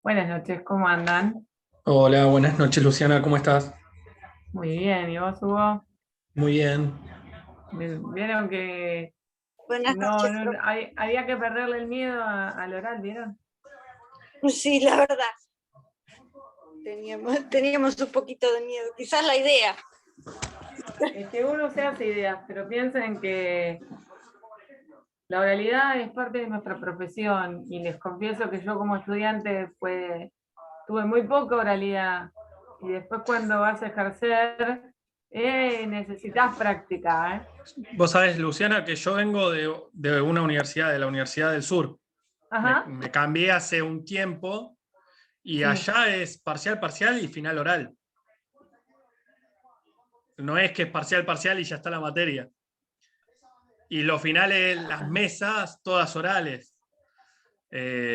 Buenas noches, ¿cómo andan? Hola, buenas noches, Luciana, ¿cómo estás? Muy bien, ¿y vos, Hugo? Muy bien. ¿Vieron que Buenas no, noches, no había que perderle el miedo al oral, ¿vieron? sí, la verdad, teníamos un poquito de miedo, quizás la idea. Es que uno se hace ideas, pero piensen que la oralidad es parte de nuestra profesión y les confieso que yo como estudiante tuve muy poca oralidad y después cuando vas a ejercer necesitas práctica, ¿eh? Vos sabés, Luciana, que yo vengo de una universidad, de la Universidad del Sur. Ajá, Me cambié hace un tiempo y sí. allá es parcial, parcial y final oral. No es que es parcial, parcial y ya está la materia. Y los finales, las mesas, todas orales.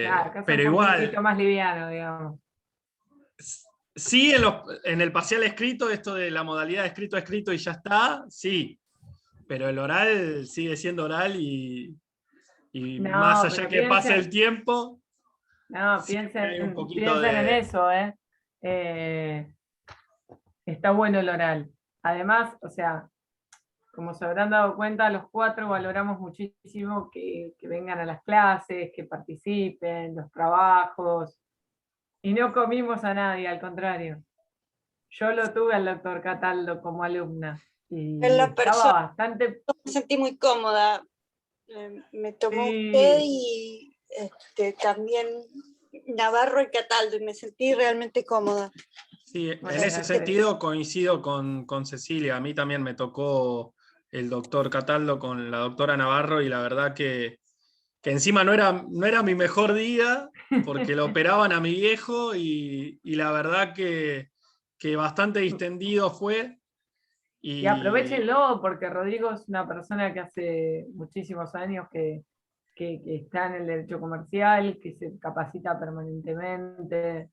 Claro, acá es un Pero poquitito igual, más liviano, digamos. sí en el parcial escrito, esto de la modalidad escrito a escrito y ya está, sí. Pero el oral sigue siendo oral y más No, allá pero que pase el piensen, tiempo, no, siempre hay un poquito piensen en de... eso, ¿eh? Eh, Está bueno el oral. Además, o sea, como se habrán dado cuenta, los cuatro valoramos muchísimo que vengan a las clases, que participen, los trabajos, y no comimos a nadie, al contrario. Yo lo tuve al doctor Cataldo como alumna En y la estaba persona bastante... me sentí muy cómoda, me tomó usted Sí, y también Navarro y Cataldo y me sentí realmente cómoda. Sí, en muchas ese gracias. sentido coincido con Cecilia. A mí también me tocó el doctor Cataldo con la doctora Navarro y la verdad que encima no era mi mejor día porque lo operaban a mi viejo y la verdad que bastante distendido fue. Y Y aprovechenlo porque Rodrigo es una persona que hace muchísimos años que está en el derecho comercial, que se capacita permanentemente.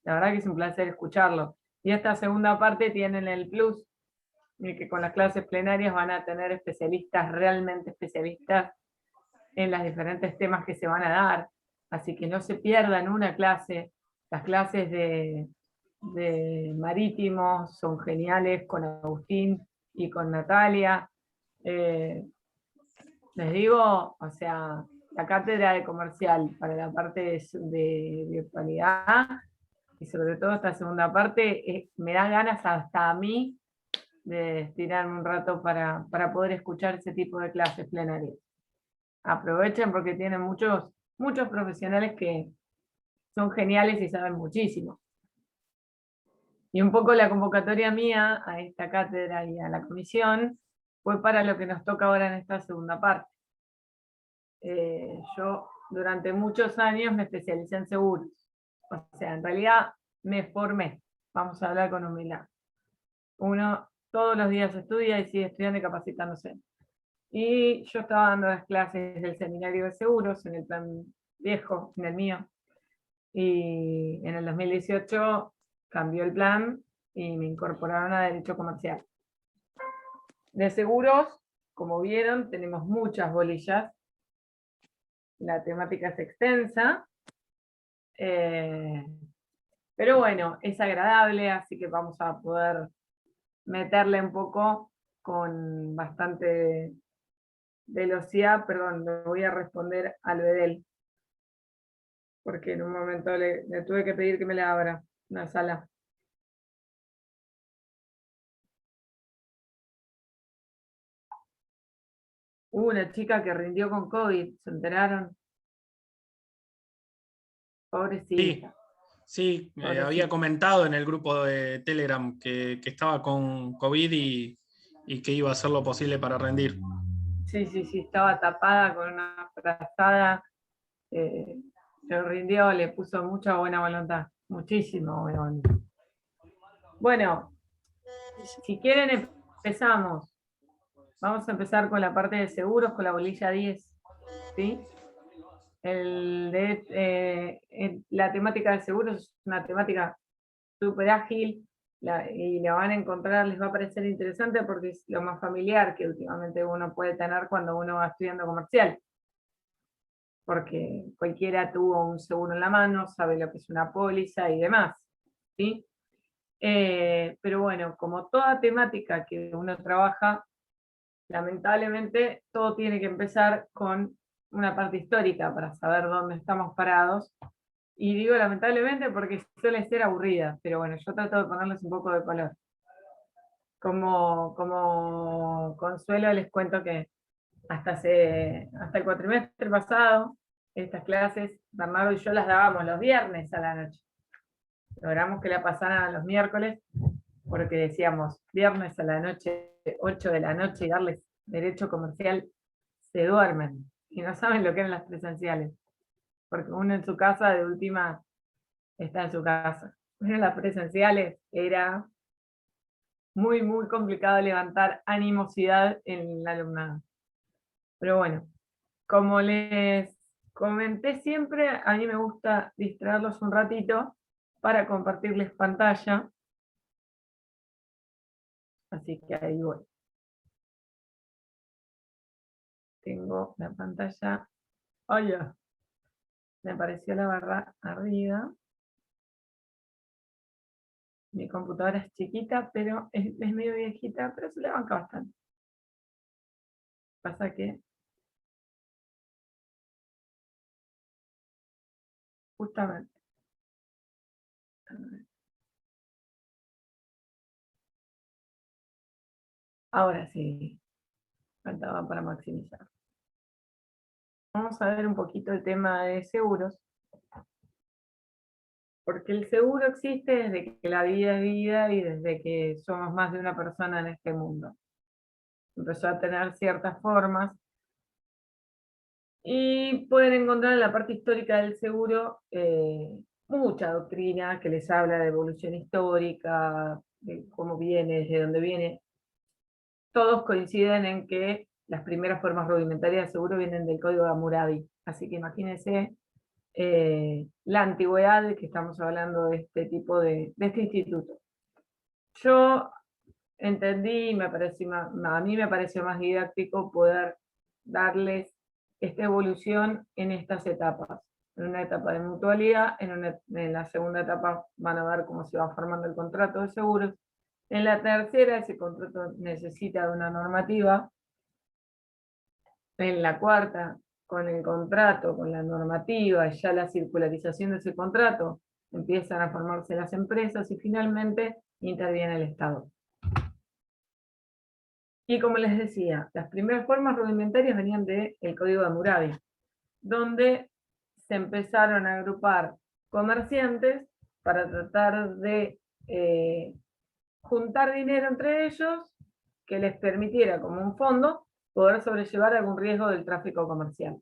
La verdad que es un placer escucharlo. Y esta segunda parte tienen el plus de que con las clases plenarias van a tener especialistas, realmente especialistas en los diferentes temas que se van a dar. Así que no se pierdan una clase. Las clases de marítimos son geniales con Agustín y con Natalia. Eh, Les digo, o sea, la cátedra de comercial para la parte de virtualidad y sobre todo esta segunda parte, me da ganas hasta a mí de estirarme un rato para poder escuchar ese tipo de clases plenarias. Aprovechen porque tienen muchos profesionales que son geniales y saben muchísimo. Y un poco la convocatoria mía a esta cátedra y a la comisión fue para lo que nos toca ahora en esta segunda parte. Yo durante muchos años me especialicé en seguros. O sea, en realidad me formé, vamos a hablar con humildad. Uno todos los días estudia y sigue estudiando y capacitándose. Y yo estaba dando las clases del seminario de seguros en el plan viejo, en el mío. Y en el 2018 cambió el plan y me incorporaron a Derecho Comercial. De seguros, como vieron, tenemos muchas bolillas. La temática es extensa, eh, pero bueno, es agradable, así que vamos a poder meterle un poco con bastante velocidad. Perdón, le voy a responder al Bedel, porque en un momento le tuve que pedir que me la abra una sala. Hubo una chica que rindió con COVID, ¿se enteraron? sí, Pobrecita, sí, había pobrecita. comentado en el grupo de Telegram que estaba con COVID y que iba a hacer lo posible para rendir. Sí, sí, sí, estaba tapada con una frazada, eh, se rindió, le puso mucha buena voluntad, muchísimo buena voluntad. Bueno, si quieren empezamos. Vamos a empezar con la parte de seguros, con la bolilla 10, ¿sí? La temática de seguros es una temática súper ágil y la van a encontrar, les va a parecer interesante porque es lo más familiar que últimamente uno puede tener cuando uno va estudiando comercial. porque cualquiera tuvo un seguro en la mano, sabe lo que es una póliza y demás, ¿sí? Pero bueno, como toda temática que uno trabaja, lamentablemente todo tiene que empezar con una parte histórica para saber dónde estamos parados. Y digo lamentablemente porque suele ser aburrida, pero bueno, yo trato de ponerles un poco de color. Como consuelo les cuento que hasta el cuatrimestre pasado, estas clases, Bernardo y yo las dábamos los viernes a la noche. Logramos que la pasaran a los miércoles, porque decíamos, viernes a la noche, 8 de la noche, y darles derecho comercial, se duermen, y no saben lo que eran las presenciales, porque uno en su casa, de última, está en su casa. Pero en las presenciales era muy, muy complicado levantar animosidad en el alumnado. Pero bueno, como les comenté siempre, a mí me gusta distraerlos un ratito para compartirles pantalla. Así que ahí voy. Tengo la pantalla. ¡Ay, ya! Me apareció la barra arriba. Mi computadora es chiquita, pero es medio viejita, pero se le banca bastante. Pasa que justamente. Ahora sí, faltaba para maximizar. Vamos a ver un poquito el tema de seguros. Porque el seguro existe desde que la vida es vida y desde que somos más de una persona en este mundo. Empezó a tener ciertas formas y pueden encontrar en la parte histórica del seguro mucha doctrina que les habla de evolución histórica, de cómo viene, desde dónde viene. Todos coinciden en que las primeras formas rudimentarias de seguro vienen del Código de Hammurabi. Así que imagínense la antigüedad de que estamos hablando de este tipo de este instituto. Yo entendí, a mí me pareció más didáctico poder darles esta evolución en estas etapas. En una etapa de mutualidad, en la segunda etapa van a ver cómo se va formando el contrato de seguros. En la tercera, ese contrato necesita de una normativa. En la cuarta, con el contrato, con la normativa, ya la circularización de ese contrato, empiezan a formarse las empresas y finalmente interviene el Estado. Y como les decía, las primeras formas rudimentarias venían del Código de Hammurabi, donde se empezaron a agrupar comerciantes para tratar de juntar dinero entre ellos que les permitiera, como un fondo, poder sobrellevar algún riesgo del tráfico comercial.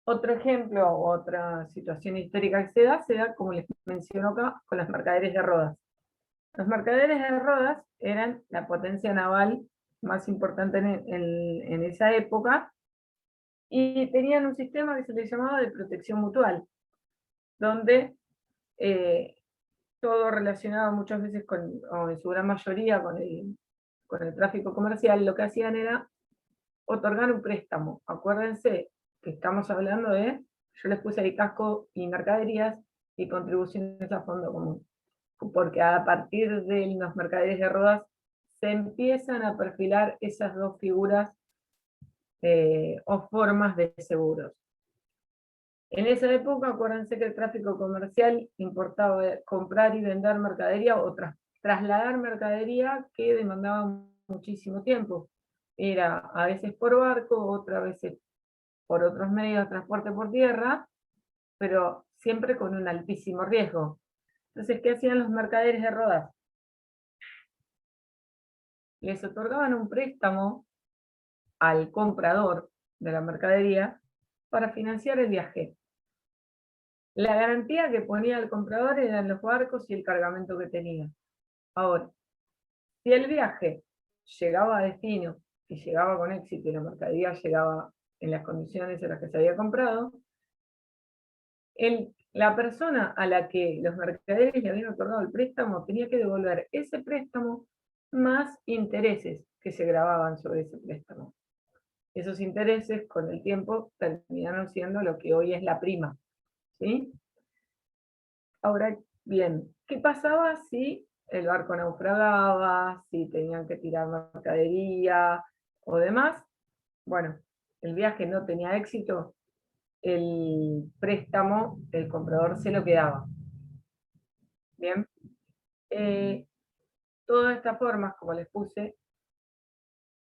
Otro ejemplo, otra situación histórica que se da, como les menciono acá, con las mercaderes de Rodas. Los mercaderes de Rodas eran la potencia naval más importante en esa época y tenían un sistema que se les llamaba de protección mutual, donde todo relacionado muchas veces o en su gran mayoría con el tráfico comercial, lo que hacían era otorgar un préstamo. Acuérdense que estamos hablando yo les puse ahí casco y mercaderías y contribuciones a fondo común. Porque a partir de los mercaderes de Rodas se empiezan a perfilar esas dos figuras o formas de seguros. En esa época, acuérdense que el tráfico comercial importaba comprar y vender mercadería o trasladar mercadería que demandaba muchísimo tiempo. Era a veces por barco, otras veces por otros medios de transporte por tierra, pero siempre con un altísimo riesgo. Entonces, ¿qué hacían los mercaderes de Rodas? Les otorgaban un préstamo al comprador de la mercadería para financiar el viaje. La garantía que ponía el comprador eran los barcos y el cargamento que tenía. Ahora, si el viaje llegaba a destino y llegaba con éxito y la mercadería llegaba en las condiciones en las que se había comprado, la persona a la que los mercaderes le habían otorgado el préstamo tenía que devolver ese préstamo más intereses que se grababan sobre ese préstamo. esos intereses con el tiempo terminaron siendo lo que hoy es la prima, ¿sí? Ahora bien, ¿qué pasaba si el barco naufragaba, si tenían que tirar mercadería o demás? Bueno, el viaje no tenía éxito, el préstamo, el comprador se lo quedaba. Bien, todas estas formas, como les puse,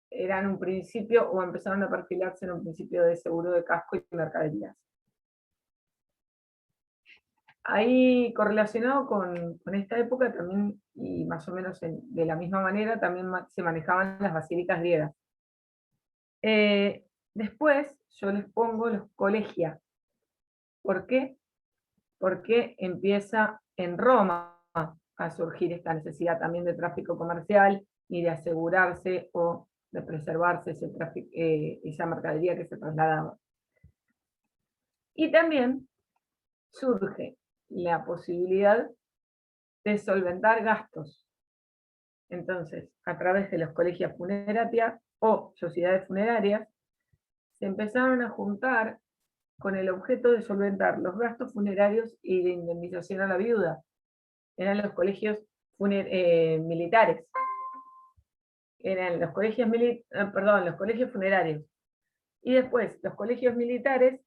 eran un principio o empezaron a perfilarse en un principio de seguro de casco y mercaderías. Ahí correlacionado con esta época también, y más o menos de la misma manera, también se manejaban las basílicas griegas. Después yo les pongo los colegia. ¿Por qué? Porque empieza en Roma a surgir esta necesidad también de tráfico comercial y de asegurarse o de preservarse ese tráfico, esa mercadería que se trasladaba. Y también surge la posibilidad de solventar gastos. Entonces, a través de los colegios funerarias o sociedades funerarias, se empezaron a juntar con el objeto de solventar los gastos funerarios y de indemnización a la viuda. Eran los colegios militares. Eran los colegios, los colegios funerarios. Y después, los colegios militares,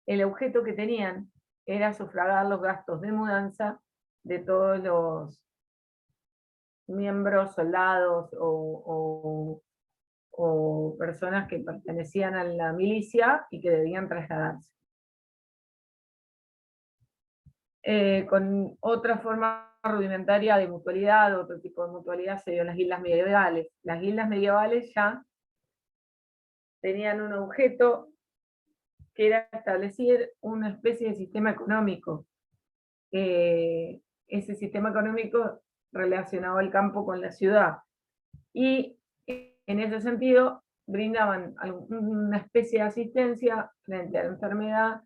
el objeto que tenían era sufragar los gastos de mudanza de todos los miembros, soldados o personas que pertenecían a la milicia y que debían trasladarse. Con otra forma rudimentaria de mutualidad, otro tipo de mutualidad, se dio en las guildas medievales. Las guildas medievales ya tenían un objeto que era establecer una especie de sistema económico. Ese sistema económico relacionado al campo con la ciudad. Y en ese sentido brindaban una especie de asistencia frente a la enfermedad,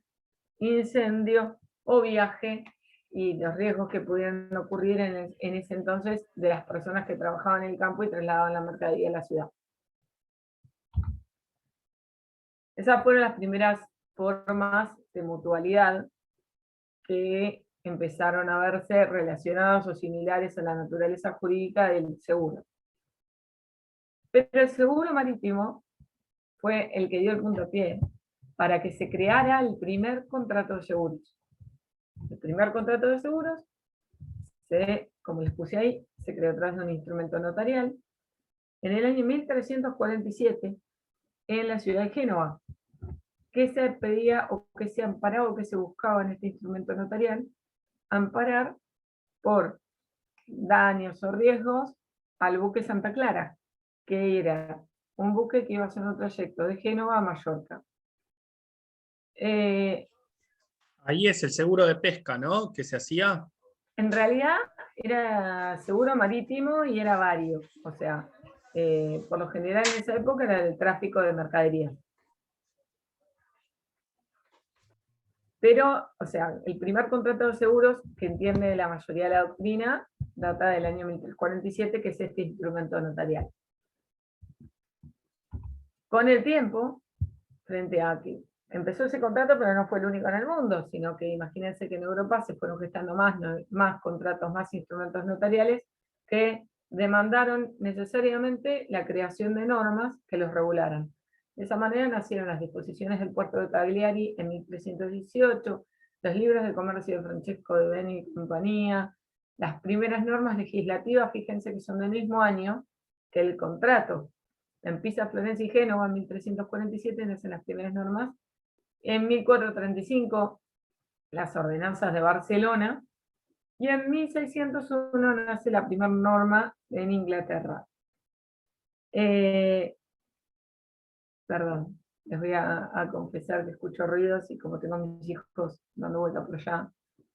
incendio o viaje y los riesgos que pudieran ocurrir en ese entonces de las personas que trabajaban en el campo y trasladaban la mercadería a la ciudad. Esas fueron las primeras formas de mutualidad que empezaron a verse relacionadas o similares a la naturaleza jurídica del seguro. Pero el seguro marítimo fue el que dio el puntapié para que se creara el primer contrato de seguros. El primer contrato de seguros, como les puse ahí, se creó a través de un instrumento notarial en el año 1347 en la ciudad de Génova. ¿Qué se pedía o qué se amparaba o qué se buscaba en este instrumento notarial? Amparar por daños o riesgos al buque Santa Clara, que era un buque que iba a hacer un trayecto de Génova a Mallorca. Ahí es el seguro de pesca, ¿no? Que se hacía. En realidad era seguro marítimo y era varios, o sea, por lo general en esa época era el tráfico de mercaderías. Pero, o sea, el primer contrato de seguros que entiende la mayoría de la doctrina data del año 1347, que es este instrumento notarial. Con el tiempo, frente a que empezó ese contrato, pero no fue el único en el mundo, sino que imagínense que en Europa se fueron gestando más contratos, más instrumentos notariales que demandaron necesariamente la creación de normas que los regularan. De esa manera nacieron las disposiciones del puerto de Cagliari en 1318, los libros de comercio de Francesco de Beni y compañía, las primeras normas legislativas, fíjense que son del mismo año que el contrato. En Pisa, Florencia y Génova, en 1347, nacen las primeras normas. En 1435, las ordenanzas de Barcelona. Y en 1601 nace la primera norma en Inglaterra. Perdón, les voy a confesar que escucho ruidos y como tengo a mis hijos dando vuelta por allá,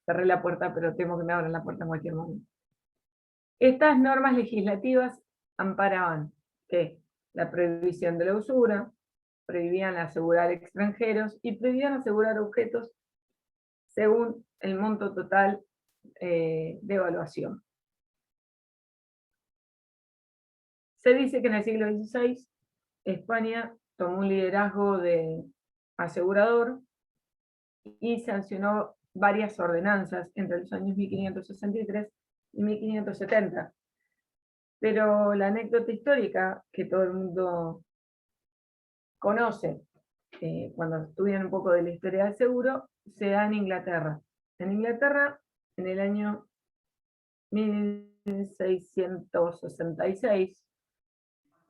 cerré la puerta, pero temo que me abran la puerta en cualquier momento. Estas normas legislativas amparaban que la prohibición de la usura, prohibían asegurar extranjeros y prohibían asegurar objetos según el monto total de evaluación. Se dice que en el siglo XVI España tomó un liderazgo de asegurador y sancionó varias ordenanzas entre los años 1563 y 1570. Pero la anécdota histórica que todo el mundo conoce, cuando estudian un poco de la historia del seguro, se da en Inglaterra. En Inglaterra, en el año 1666,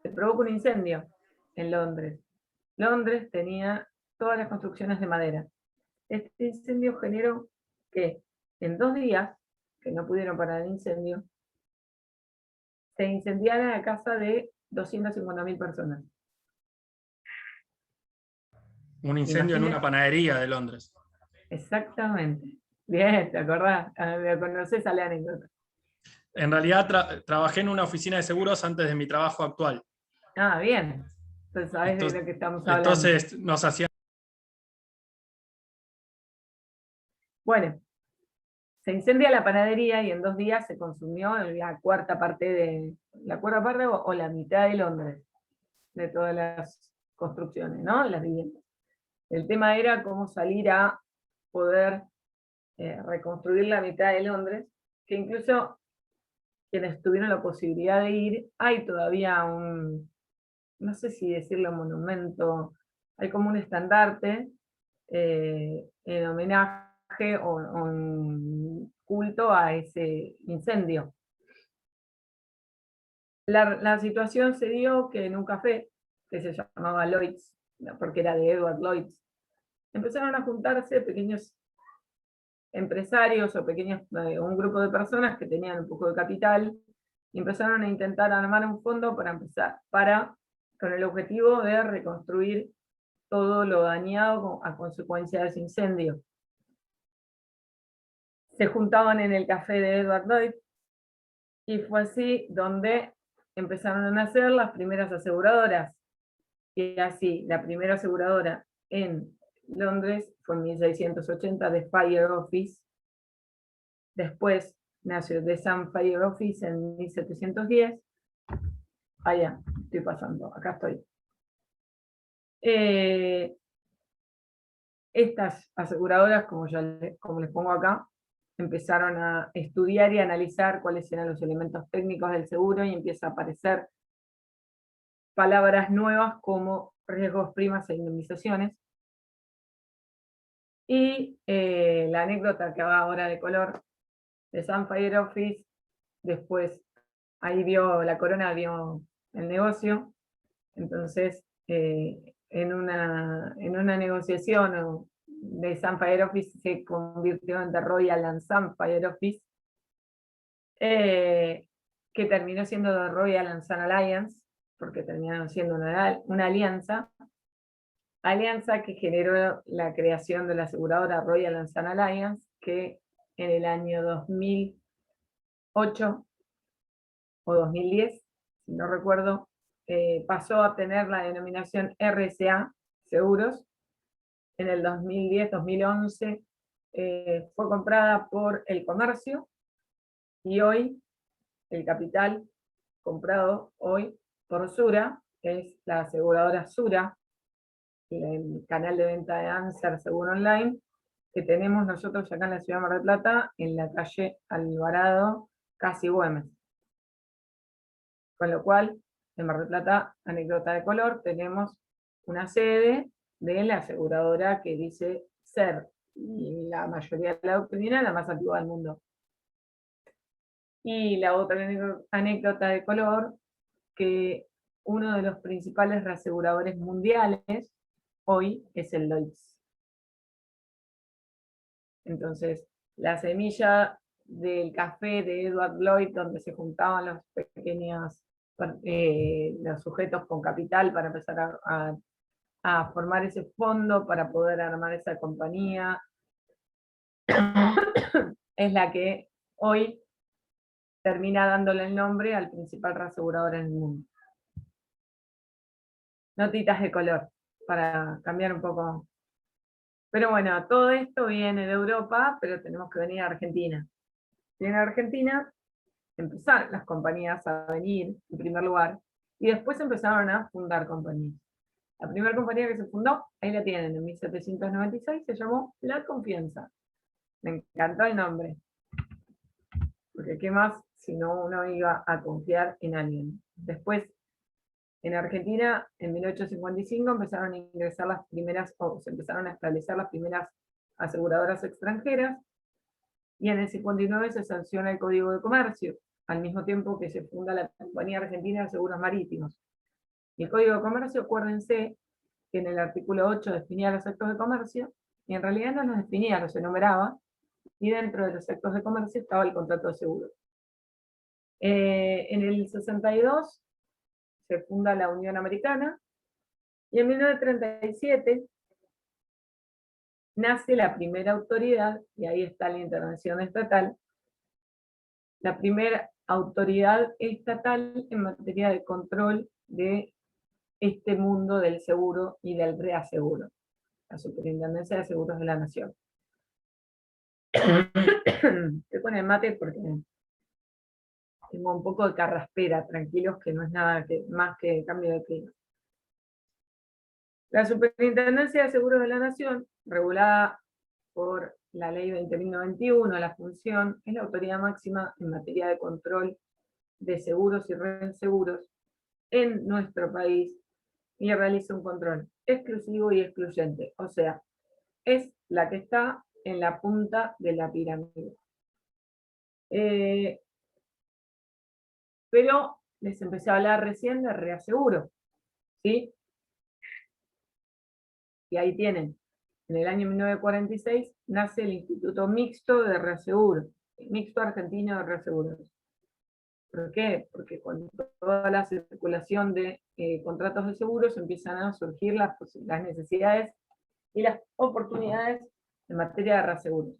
se provoca un incendio en Londres. Londres tenía todas las construcciones de madera. Este incendio generó que en 2 días, que no pudieron parar el incendio, se incendiara la casa de 250.000 personas. Un incendio en una panadería de Londres. Exactamente. Bien, ¿te acordás? ¿Me conoces a la anécdota? En realidad trabajé en una oficina de seguros antes de mi trabajo actual. Ah, bien. Entonces sabés de lo que estamos hablando. Entonces nos hacían... Bueno, se incendia la panadería y en 2 días se consumió la cuarta parte o la mitad de Londres, de todas las construcciones, ¿no? Las viviendas. El tema era cómo salir a poder reconstruir la mitad de Londres, que incluso quienes tuvieron la posibilidad de ir, hay todavía no sé si decirlo monumento, hay como un estandarte en homenaje o un culto a ese incendio. La situación se dio que en un café, que se llamaba Lloyd's, porque era de Edward Lloyd's, empezaron a juntarse pequeños empresarios o un grupo de personas que tenían un poco de capital, y empezaron a intentar armar un fondo con el objetivo de reconstruir todo lo dañado a consecuencia de ese incendio. Se juntaban en el café de Edward Lloyd, y fue así donde empezaron a nacer las primeras aseguradoras. Y así, la primera aseguradora en Londres fue en 1680 de Fire Office. Después nació The Sun Fire Office en 1710. Allá, estoy pasando, acá estoy. Estas aseguradoras, como les pongo acá, empezaron a estudiar y analizar cuáles eran los elementos técnicos del seguro, y empieza a aparecer palabras nuevas como riesgos, primas e indemnizaciones. Y la anécdota que va ahora de color de Sun Fire Office, después ahí la corona vio el negocio, entonces en una negociación de Sun Fire Office se convirtió en The Royal and Sun Fire Office, que terminó siendo The Royal and Sun Alliance, porque terminaron siendo una alianza que generó la creación de la aseguradora Royal and Sun Alliance, que en el año 2008 o 2010, si no recuerdo, pasó a tener la denominación RSA Seguros. En el 2010-2011 fue comprada por El Comercio, y hoy el capital comprado hoy por Sura, que es la aseguradora Sura, el canal de venta de Answer Seguro Online, que tenemos nosotros acá en la ciudad de Mar del Plata, en la calle Alvarado, casi Güemes. Con lo cual, en Mar del Plata, anécdota de color, tenemos una sede de la aseguradora que dice ser, y la mayoría de la doctrina, la más antigua del mundo. Y la otra anécdota de color, que uno de los principales reaseguradores mundiales hoy es el Lloyd's. Entonces, la semilla del café de Edward Lloyd, donde se juntaban los pequeños los sujetos con capital para empezar a formar ese fondo para poder armar esa compañía, es la que hoy termina dándole el nombre al principal reasegurador en el mundo. Notitas de color, para cambiar un poco. Pero bueno, todo esto viene de Europa, pero tenemos que venir a Argentina. Y en Argentina empezaron las compañías a venir, en primer lugar, y después empezaron a fundar compañías. La primera compañía que se fundó, ahí la tienen, en 1796, se llamó La Confianza. Me encantó el nombre. Porque qué más si no uno iba a confiar en alguien. Después, en Argentina, en 1855 empezaron a ingresar las primeras, o se empezaron a establecer las primeras aseguradoras extranjeras, y en el 59 se sanciona el Código de Comercio, al mismo tiempo que se funda la Compañía Argentina de Seguros Marítimos. Y el Código de Comercio, acuérdense que en el artículo 8 definía los actos de comercio, y en realidad no los definía, los enumeraba, y dentro de los actos de comercio estaba el contrato de seguro. En el 62 se funda la Unión Americana, y en 1937 nace la primera autoridad, y ahí está la intervención estatal, la primera autoridad estatal en materia de control de este mundo del seguro y del reaseguro, la Superintendencia de Seguros de la Nación. Estoy con el mate porque tengo un poco de carraspera, tranquilos que no es nada más que cambio de clima. La Superintendencia de Seguros de la Nación, regulada por la Ley 20.091, la función es la autoridad máxima en materia de control de seguros y reaseguros en nuestro país, y realiza un control exclusivo y excluyente, o sea, es la que está en la punta de la pirámide. Pero les empecé a hablar recién de reaseguro, ¿sí? Y ahí tienen, en el año 1946 nace el Instituto Mixto de Reaseguro, el Mixto Argentino de Reaseguros. ¿Por qué? Porque con toda la circulación de contratos de seguros empiezan a surgir las necesidades y las oportunidades en materia de reaseguros.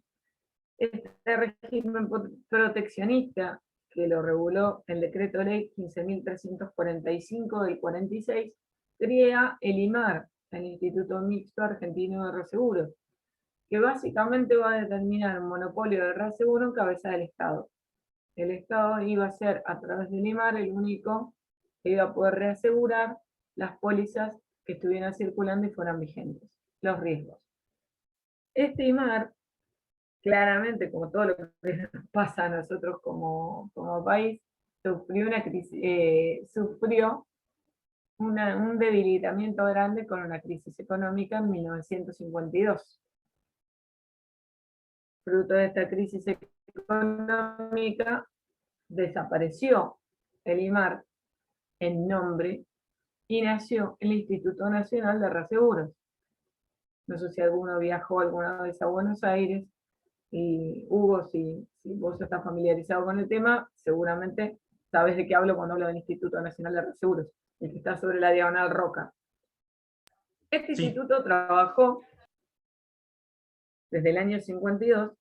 Este régimen proteccionista, que lo reguló el decreto ley 15.345 del 46, crea el IMAR, el Instituto Mixto Argentino de Reaseguros, que básicamente va a determinar un monopolio de reaseguro en cabeza del Estado. El Estado iba a ser, a través del IMAR, el único que iba a poder reasegurar las pólizas que estuvieran circulando y fueran vigentes, los riesgos. Este IMAR, claramente, como todo lo que nos pasa a nosotros como país, sufrió un debilitamiento grande con una crisis económica en 1952. Fruto de esta crisis económica, desapareció el IMAR en nombre y nació el Instituto Nacional de Reaseguros. No sé si alguno viajó alguna vez a Buenos Aires, y Hugo, si vos estás familiarizado con el tema, seguramente sabes de qué hablo cuando hablo del Instituto Nacional de Reaseguros, el que está sobre la Diagonal Roca. Este instituto trabajó desde el año 52,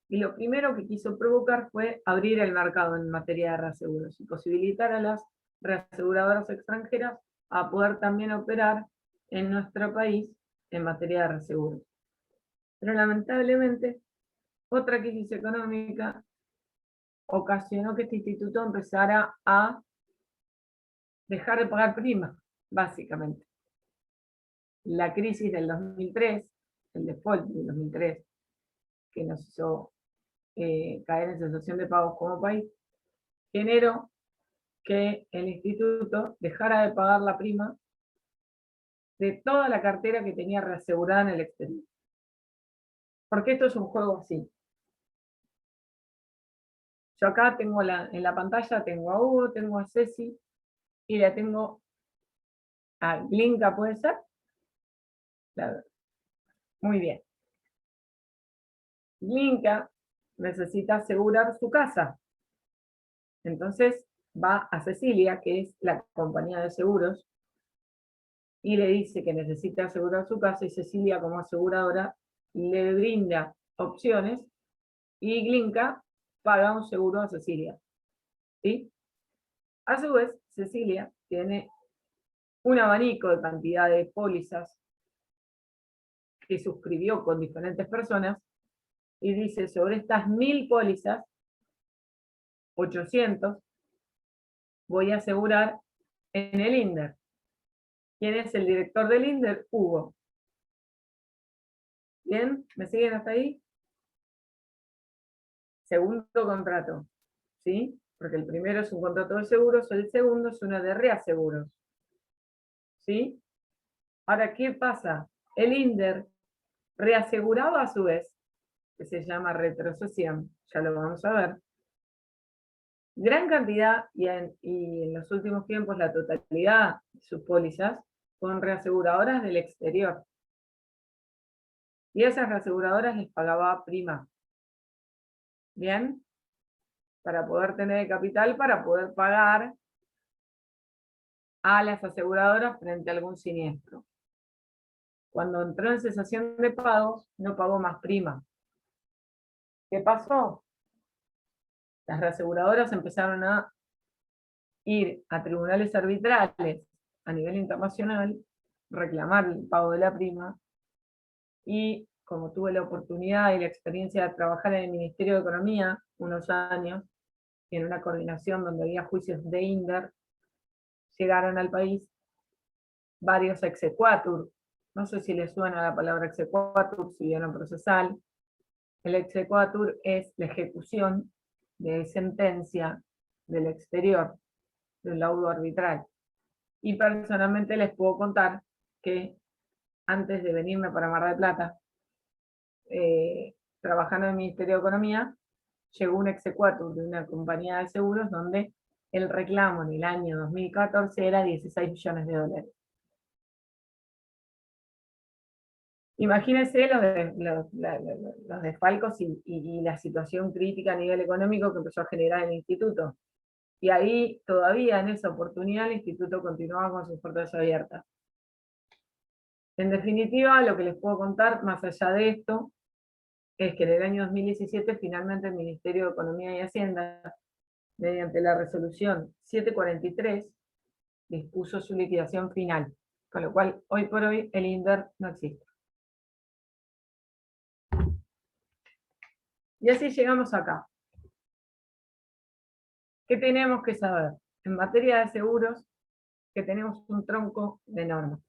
y lo primero que quiso provocar fue abrir el mercado en materia de reaseguros y posibilitar a las reaseguradoras extranjeras a poder también operar en nuestro país en materia de reaseguros. Pero lamentablemente, otra crisis económica ocasionó que este instituto empezara a dejar de pagar prima, básicamente. La crisis del 2003, el default del 2003, que nos hizo caer en sensación de pagos como país, generó que el instituto dejara de pagar la prima de toda la cartera que tenía reasegurada en el exterior. Porque esto es un juego así. Yo acá tengo en la pantalla, tengo a Hugo, tengo a Ceci, y la tengo a Glinka, ¿puede ser? Claro. Muy bien. Glinka necesita asegurar su casa. Entonces va a Cecilia, que es la compañía de seguros, y le dice que necesita asegurar su casa, y Cecilia, como aseguradora, le brinda opciones, y Glinka paga un seguro a Cecilia. ¿Sí? A su vez, Cecilia tiene un abanico de cantidad de pólizas que suscribió con diferentes personas, y dice, sobre estas 1000 pólizas, 800 voy a asegurar en el INDER. ¿Quién es el director del INDER? Hugo. ¿Bien? ¿Me siguen hasta ahí? Segundo contrato, ¿sí? Porque el primero es un contrato de seguros, el segundo es uno de reaseguros. ¿Sí? Ahora, ¿qué pasa? El INDER reaseguraba a su vez, que se llama retrocesión, ya lo vamos a ver, gran cantidad, y en los últimos tiempos la totalidad de sus pólizas, con reaseguradoras del exterior. Y esas reaseguradoras les pagaba prima. ¿Bien? Para poder tener capital, para poder pagar a las aseguradoras frente a algún siniestro. Cuando entró en cesación de pagos, no pagó más prima. ¿Qué pasó? Las reaseguradoras empezaron a ir a tribunales arbitrales a nivel internacional, reclamar el pago de la prima, y como tuve la oportunidad y la experiencia de trabajar en el Ministerio de Economía unos años, en una coordinación donde había juicios de INDER, llegaron al país varios exequatur. No sé si les suena la palabra exequatur, si vieron procesal. El exequatur es la ejecución de sentencia del exterior, del laudo arbitral. Y personalmente les puedo contar que antes de venirme para Mar del Plata, trabajando en el Ministerio de Economía, llegó un exequatur de una compañía de seguros donde el reclamo en el año 2014 era 16 millones de dólares. Imagínense los desfalcos y la situación crítica a nivel económico que empezó a generar el instituto. Y ahí, todavía en esa oportunidad, el instituto continuaba con sus puertas abiertas. En definitiva, lo que les puedo contar, más allá de esto, es que en el año 2017, finalmente el Ministerio de Economía y Hacienda, mediante la resolución 743, dispuso su liquidación final, con lo cual, hoy por hoy, el INDER no existe. Y así llegamos acá. ¿Qué tenemos que saber? En materia de seguros, que tenemos un tronco de normas.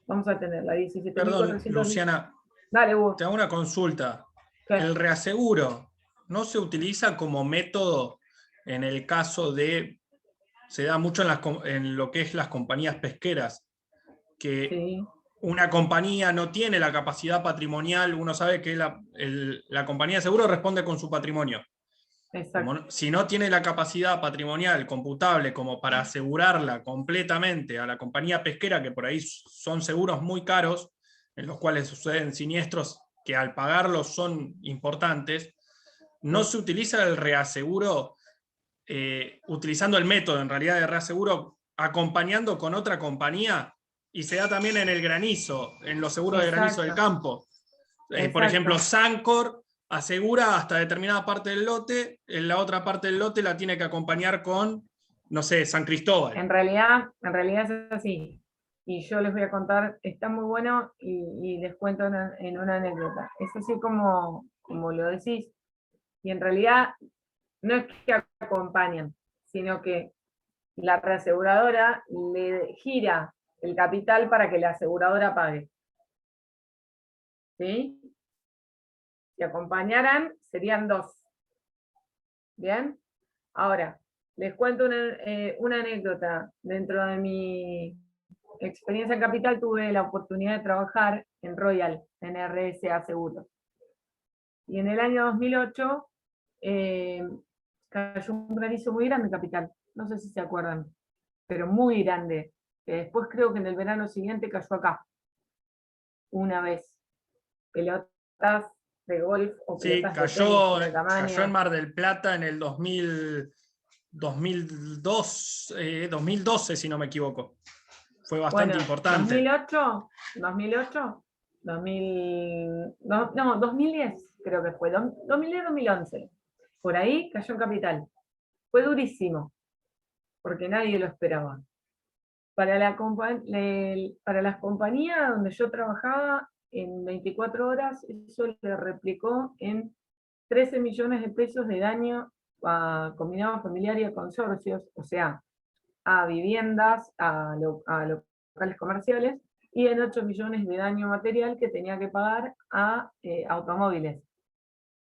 Vamos a tener la 17.400. Perdón, Luciana, Dale, Hugo. te hago una consulta. ¿Qué? ¿El reaseguro no se utiliza como método en el caso de, se da mucho en lo que es las compañías pesqueras, que Sí, una compañía no tiene la capacidad patrimonial, uno sabe que la compañía de seguro responde con su patrimonio. exacto. Si no tiene la capacidad patrimonial computable como para asegurarla completamente a la compañía pesquera, que por ahí son seguros muy caros, en los cuales suceden siniestros que al pagarlos son importantes, no se utiliza el reaseguro, utilizando el método en realidad de reaseguro, acompañando con otra compañía, y se da también en el granizo, en los seguros de granizo del campo. Por ejemplo, Sancor asegura hasta determinada parte del lote, en la otra parte del lote la tiene que acompañar con, no sé, San Cristóbal. En realidad es así. Y yo les voy a contar, está muy bueno y les cuento en una anécdota. Es así como lo decís. Y en realidad no es que acompañan, sino que la reaseguradora le gira el capital para que la aseguradora pague. ¿Sí? Si acompañaran, serían dos. ¿Bien? Ahora, les cuento una anécdota. Dentro de mi experiencia en Capital tuve la oportunidad de trabajar en Royal, en RSA Seguros. Y en el año 2008 cayó un granizo muy grande en Capital. No sé si se acuerdan, pero muy grande. Que después creo que en el verano siguiente cayó acá. Una vez. Pelotas de golf o Sí, pelotas de tenis de cayó en tamaño. Mar del Plata en el 2012, si no me equivoco. Fue bastante importante. 2008, 2010 creo que fue, 2010-2011. Por ahí cayó en Capital. Fue durísimo, porque nadie lo esperaba. Para las compañías donde yo trabajaba, en 24 horas, eso le replicó en 13 millones de pesos de daño a combinados familiares y a consorcios, o sea, a viviendas, a locales comerciales, y en 8 millones de daño material que tenía que pagar a automóviles.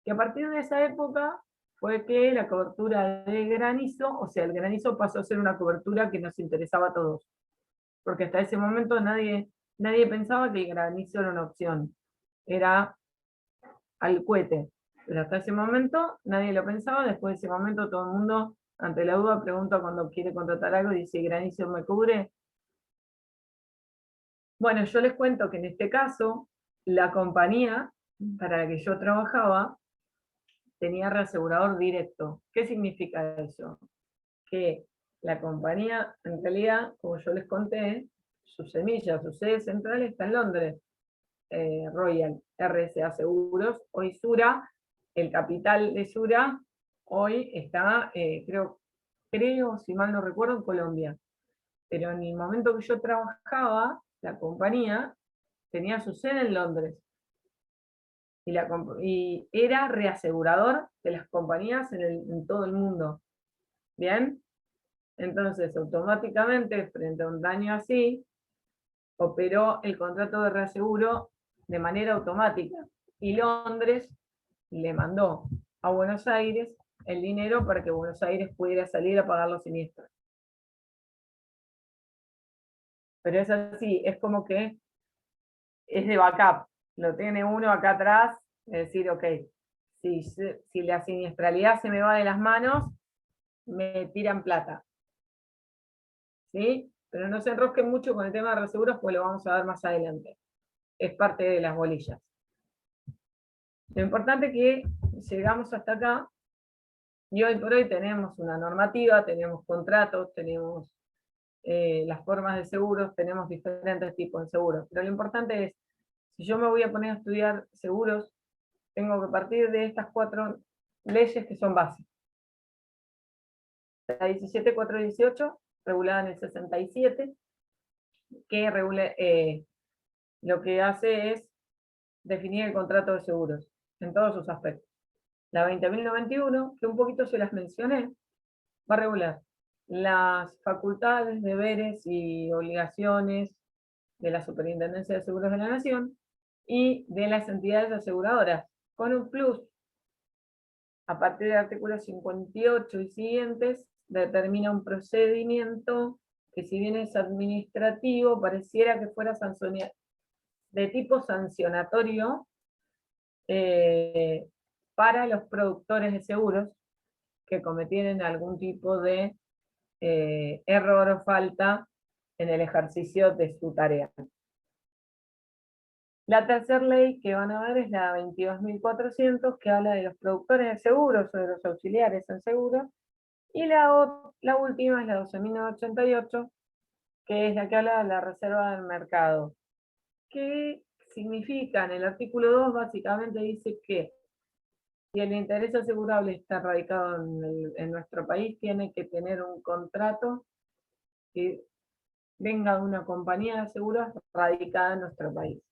Que a partir de esa época fue que la cobertura de granizo, o sea, el granizo pasó a ser una cobertura que nos interesaba a todos. Porque hasta ese momento nadie pensaba que el granizo era una opción. Era al cohete. Pero hasta ese momento nadie lo pensaba, después de ese momento todo el mundo, ante la duda, pregunta cuando quiere contratar algo y dice, ¿granizo me cubre? Bueno, yo les cuento que en este caso, la compañía para la que yo trabajaba tenía reasegurador directo. ¿Qué significa eso? Que la compañía, en realidad, como yo les conté, su semilla, su sede central está en Londres. Royal, RSA Seguros, hoy Sura, el capital de Sura, hoy está, creo, si mal no recuerdo, en Colombia. Pero en el momento que yo trabajaba, la compañía tenía su sede en Londres. Y era reasegurador de las compañías en todo el mundo. ¿Bien? Entonces, automáticamente, frente a un daño así, operó el contrato de reaseguro de manera automática. Y Londres le mandó a Buenos Aires el dinero para que Buenos Aires pudiera salir a pagar los siniestros. Pero es así, es como que es de backup. Lo tiene uno acá atrás, es decir, ok, si la siniestralidad se me va de las manos, me tiran plata. ¿Sí? Pero no se enrosquen mucho con el tema de reaseguros, pues lo vamos a ver más adelante. Es parte de las bolillas. Lo importante es que llegamos hasta acá y hoy por hoy tenemos una normativa, tenemos contratos, tenemos las formas de seguros, tenemos diferentes tipos de seguros. Pero lo importante es, si yo me voy a poner a estudiar seguros, tengo que partir de estas 4 leyes que son básicas. La 17418, regulada en el 67, que regula, lo que hace es definir el contrato de seguros en todos sus aspectos. La 20.091, que un poquito se las mencioné, va a regular las facultades, deberes y obligaciones de la Superintendencia de Seguros de la Nación y de las entidades aseguradoras, con un plus. A partir del artículo 58 y siguientes, determina un procedimiento que, si bien es administrativo, pareciera que fuera de tipo sancionatorio para los productores de seguros que cometieron algún tipo de error o falta en el ejercicio de su tarea. La tercera ley que van a ver es la 22.400, que habla de los productores de seguros o de los auxiliares en seguros, y la última es la 12.988, que es la que habla de la reserva del mercado. ¿Qué significa? En el artículo 2 básicamente dice que si el interés asegurable está radicado en nuestro país, tiene que tener un contrato que venga de una compañía de seguros radicada en nuestro país,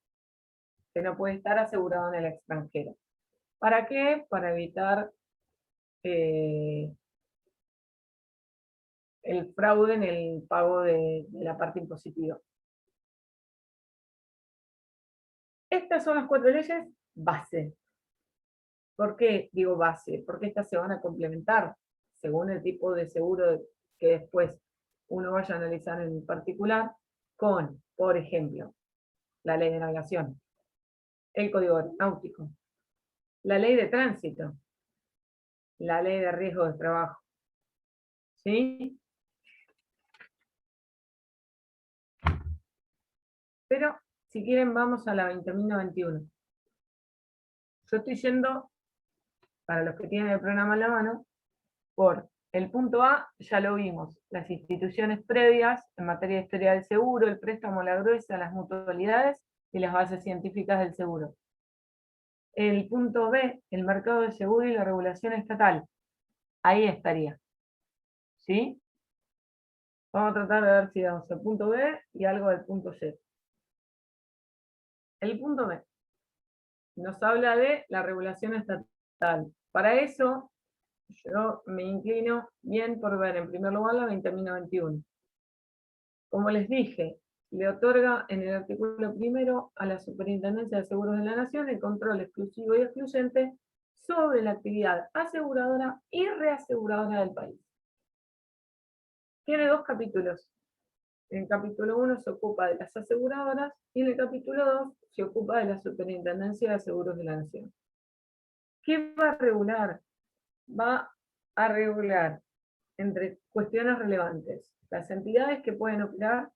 que no puede estar asegurado en el extranjero. ¿Para qué? Para evitar el fraude en el pago de la parte impositiva. Estas son las 4 leyes base. ¿Por qué digo base? Porque estas se van a complementar según el tipo de seguro que después uno vaya a analizar en particular con, por ejemplo, la ley de navegación, el código aeronáutico, la ley de tránsito, la ley de riesgo de trabajo. ¿Sí? Pero, si quieren, vamos a la 20.091. Yo estoy yendo, para los que tienen el programa en la mano, por el punto A, ya lo vimos, las instituciones previas en materia de historia del seguro, el préstamo, la gruesa, las mutualidades y las bases científicas del seguro. El punto B, el mercado de seguro y la regulación estatal. Ahí estaría. ¿Sí? Vamos a tratar de ver si damos el punto B y algo del punto C. El punto B nos habla de la regulación estatal. Para eso, yo me inclino bien por ver en primer lugar la 20.091. Como les dije, le otorga en el artículo primero a la Superintendencia de Seguros de la Nación el control exclusivo y excluyente sobre la actividad aseguradora y reaseguradora del país. Tiene 2 capítulos. En el capítulo 1 se ocupa de las aseguradoras y en el capítulo 2 se ocupa de la Superintendencia de Seguros de la Nación. ¿Qué va a regular? Va a regular entre cuestiones relevantes las entidades que pueden operar,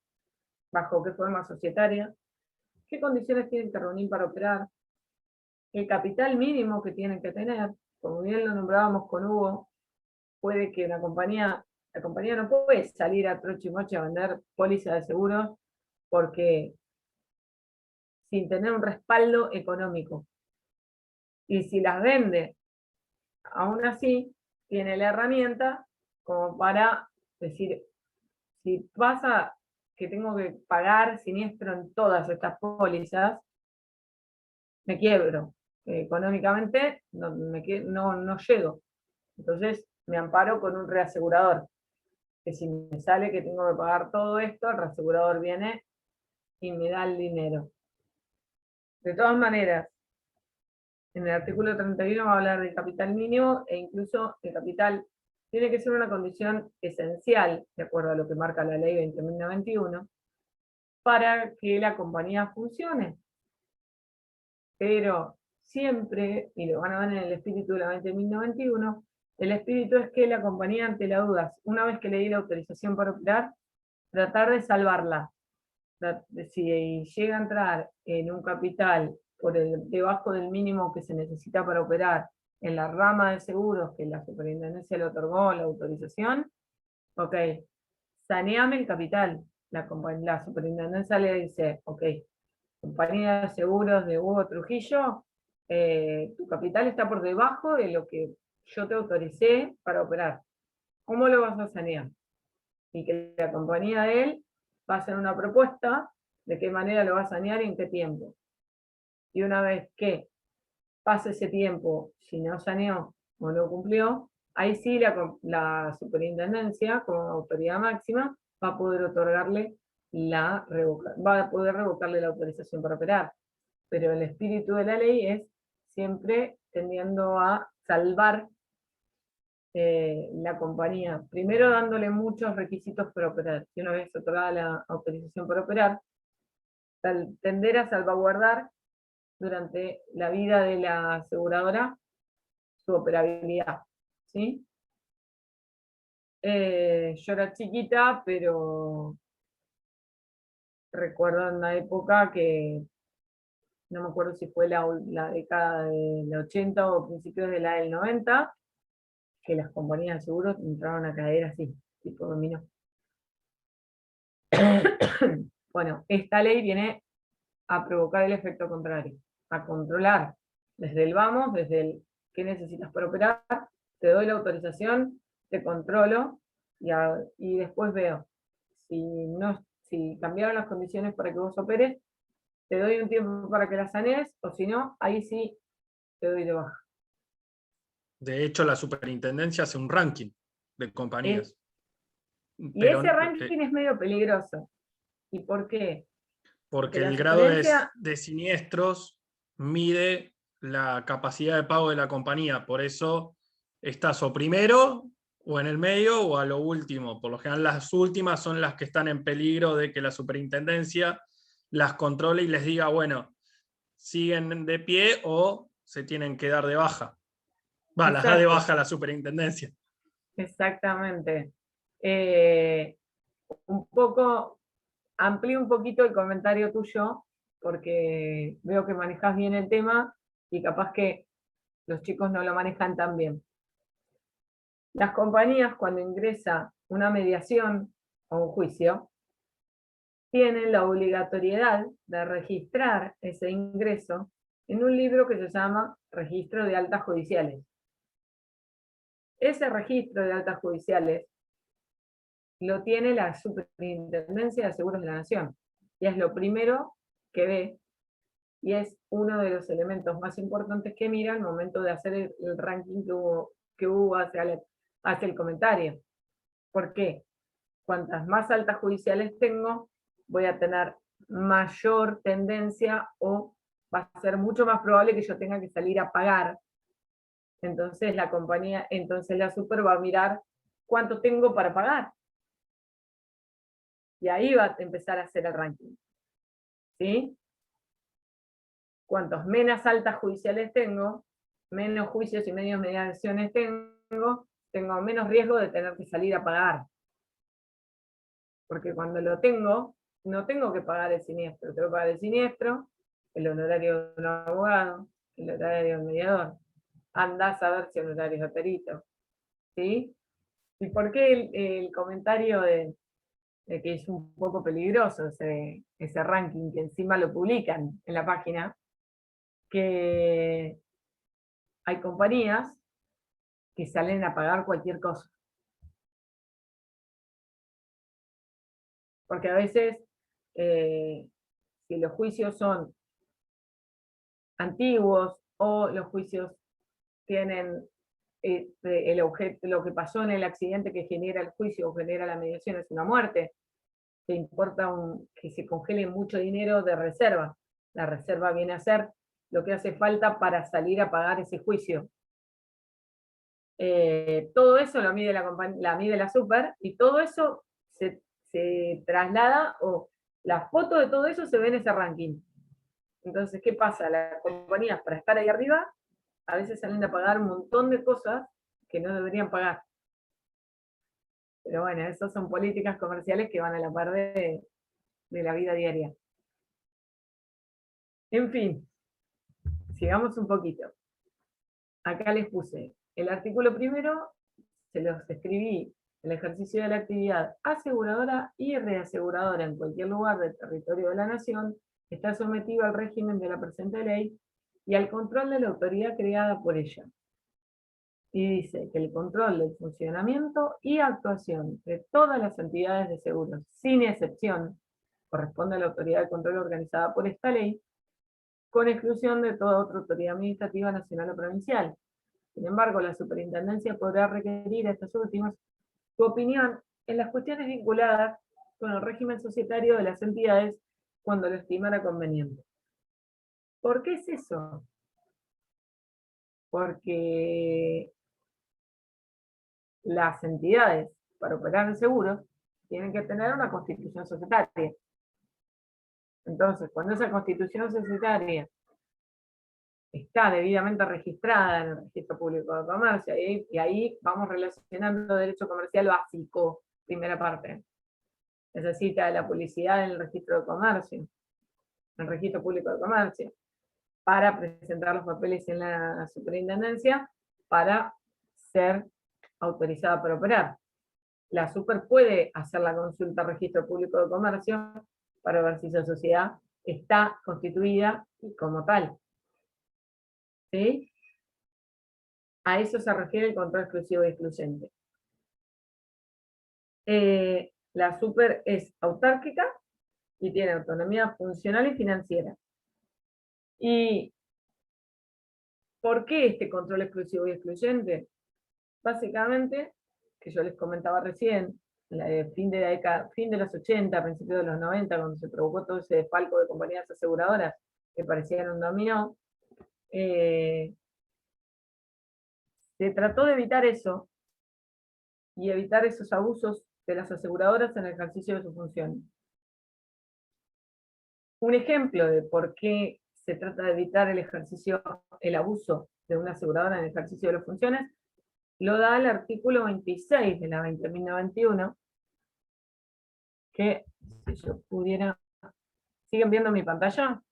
bajo qué forma societaria, qué condiciones tienen que reunir para operar, el capital mínimo que tienen que tener, como bien lo nombrábamos con Hugo, puede que la compañía no puede salir a troche y moche a vender pólizas de seguros porque sin tener un respaldo económico. Y si las vende, aún así, tiene la herramienta como para decir, si pasa que tengo que pagar siniestro en todas estas pólizas, me quiebro. Económicamente no llego. Entonces me amparo con un reasegurador, que si me sale que tengo que pagar todo esto, el reasegurador viene y me da el dinero. De todas maneras, en el artículo 31 va a hablar del capital mínimo e incluso el capital tiene que ser una condición esencial, de acuerdo a lo que marca la ley 20.091, para que la compañía funcione. Pero siempre, y lo van a ver en el espíritu de la 20.091, el espíritu es que la compañía, ante la duda, una vez que le di la autorización para operar, tratar de salvarla. Si llega a entrar en un capital debajo del mínimo que se necesita para operar en la rama de seguros que la superintendencia le otorgó la autorización, ok, saneame el capital. La superintendencia le dice, ok, compañía de seguros de Hugo Trujillo, tu capital está por debajo de lo que yo te autoricé para operar. ¿Cómo lo vas a sanear? Y que la compañía de él va a hacer una propuesta de qué manera lo va a sanear y en qué tiempo. Y una vez que pase ese tiempo, si no saneó o no cumplió, ahí sí la superintendencia, como autoridad máxima, va a poder otorgarle va a poder revocarle la autorización para operar. Pero el espíritu de la ley es siempre tendiendo a salvar la compañía, primero dándole muchos requisitos para operar. Y una vez otorgada la autorización para operar, tender a salvaguardar durante la vida de la aseguradora su operabilidad. ¿Sí? Yo era chiquita, pero recuerdo en una época que, no me acuerdo si fue la década del 80 o principios de la del 90, que las compañías de seguros entraron a caer así, tipo dominó. Bueno, esta ley viene a provocar el efecto contrario, a controlar desde el vamos, desde el qué necesitas para operar, te doy la autorización, te controlo y después veo si cambiaron las condiciones para que vos operes, te doy un tiempo para que las sanees, o si no, ahí sí te doy de baja. De hecho, la superintendencia hace un ranking de compañías. Y ese ranking es medio peligroso. ¿Y por qué? Porque el grado de siniestros mide la capacidad de pago de la compañía. Por eso estás o primero, o en el medio, o a lo último. Por lo general, las últimas son las que están en peligro de que la superintendencia las controle y les diga, bueno, siguen de pie o se tienen que dar de baja. Las da de baja la superintendencia. Exactamente. Amplío un poquito el comentario tuyo, porque veo que manejas bien el tema y capaz que los chicos no lo manejan tan bien. Las compañías, cuando ingresa una mediación o un juicio, tienen la obligatoriedad de registrar ese ingreso en un libro que se llama Registro de Altas Judiciales. Ese registro de altas judiciales lo tiene la Superintendencia de Seguros de la Nación, y es lo primero que ve, y es uno de los elementos más importantes que mira al momento de hacer el ranking que Hugo hace el comentario. ¿Por qué? Cuantas más altas judiciales tengo, voy a tener mayor tendencia o va a ser mucho más probable que yo tenga que salir a pagar. Entonces la compañía, entonces la super va a mirar cuánto tengo para pagar. Y ahí va a empezar a hacer el ranking. ¿Sí? Cuantos menos altas judiciales tengo, menos juicios y menos mediaciones tengo menos riesgo de tener que salir a pagar. Porque cuando lo tengo, no tengo que pagar el siniestro, tengo que pagar el siniestro, el honorario de un abogado, el honorario del mediador. Andás a ver si honorario de perito. ¿Sí? ¿Y por qué el comentario de que es un poco peligroso ese ranking, que encima lo publican en la página, que hay compañías que salen a pagar cualquier cosa? Porque a veces, si los juicios son antiguos o los juicios tienen el objeto, lo que pasó en el accidente que genera el juicio o genera la mediación es una muerte, te importa que se congele mucho dinero de reserva. La reserva viene a ser lo que hace falta para salir a pagar ese juicio. Todo eso lo mide mide la super, y todo eso se traslada, o la foto de todo eso se ve en ese ranking. Entonces, ¿qué pasa? Las compañías, para estar ahí arriba, a veces salen a pagar un montón de cosas que no deberían pagar. Pero bueno, esas son políticas comerciales que van a la par de la vida diaria. En fin, sigamos un poquito. Acá les puse el artículo primero, se los escribí: el ejercicio de la actividad aseguradora y reaseguradora en cualquier lugar del territorio de la nación está sometido al régimen de la presente ley y al control de la autoridad creada por ella. Y dice que el control del funcionamiento y actuación de todas las entidades de seguros, sin excepción, corresponde a la autoridad de control organizada por esta ley, con exclusión de toda otra autoridad administrativa nacional o provincial. Sin embargo, la superintendencia podrá requerir a estas últimas su opinión en las cuestiones vinculadas con el régimen societario de las entidades cuando lo estimara conveniente. ¿Por qué es eso? Porque las entidades, para operar en seguros, tienen que tener una constitución societaria. Entonces, cuando esa constitución societaria está debidamente registrada en el Registro Público de Comercio, y ahí vamos relacionando derecho comercial básico, primera parte. Necesita la publicidad en el Registro de Comercio, en el Registro Público de Comercio, para presentar los papeles en la superintendencia, para ser autorizada para operar. La super puede hacer la consulta al Registro Público de Comercio para ver si esa sociedad está constituida y como tal. ¿Sí? A eso se refiere el control exclusivo y excluyente. La super es autárquica y tiene autonomía funcional y financiera. ¿Y por qué este control exclusivo y excluyente? Básicamente, que yo les comentaba recién, fin de los 80, principios de los 90, cuando se provocó todo ese desfalco de compañías aseguradoras que parecían un dominó, se trató de evitar eso y evitar esos abusos de las aseguradoras en el ejercicio de sus funciones. Un ejemplo de por qué se trata de evitar el abuso de una aseguradora en el ejercicio de las funciones, lo da el artículo 26 de la 20.091, que si yo pudiera... ¿Siguen viendo mi pantalla?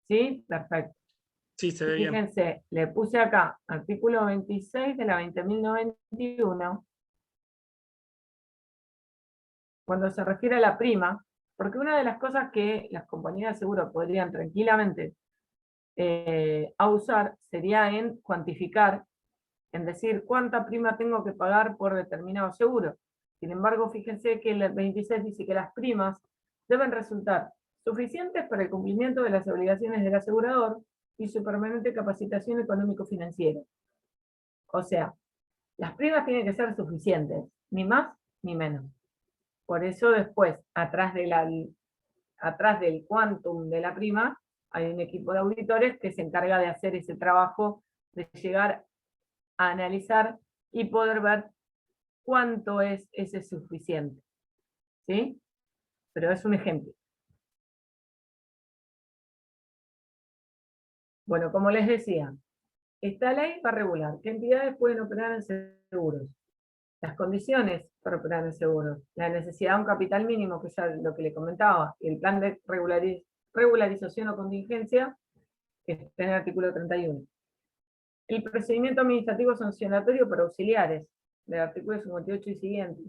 ¿Sí? Perfecto. Sí, se ve bien. Fíjense, le puse acá, artículo 26 de la 20.091, cuando se refiere a la prima, porque una de las cosas que las compañías de seguro podrían tranquilamente abusar sería en cuantificar, en decir cuánta prima tengo que pagar por determinado seguro. Sin embargo, fíjense que el 26 dice que las primas deben resultar suficientes para el cumplimiento de las obligaciones del asegurador y su permanente capacitación económico-financiera. O sea, las primas tienen que ser suficientes, ni más ni menos. Por eso después, atrás del quantum de la prima, hay un equipo de auditores que se encarga de hacer ese trabajo, de llegar a analizar y poder ver cuánto es ese suficiente. ¿Sí? Pero es un ejemplo. Bueno, como les decía, esta ley va a regular qué entidades pueden operar en seguros, las condiciones para operar en seguros, la necesidad de un capital mínimo, que es lo que le comentaba, y el plan de regularización o contingencia, que está en el artículo 31. El procedimiento administrativo sancionatorio para auxiliares, del artículo 58 y siguientes.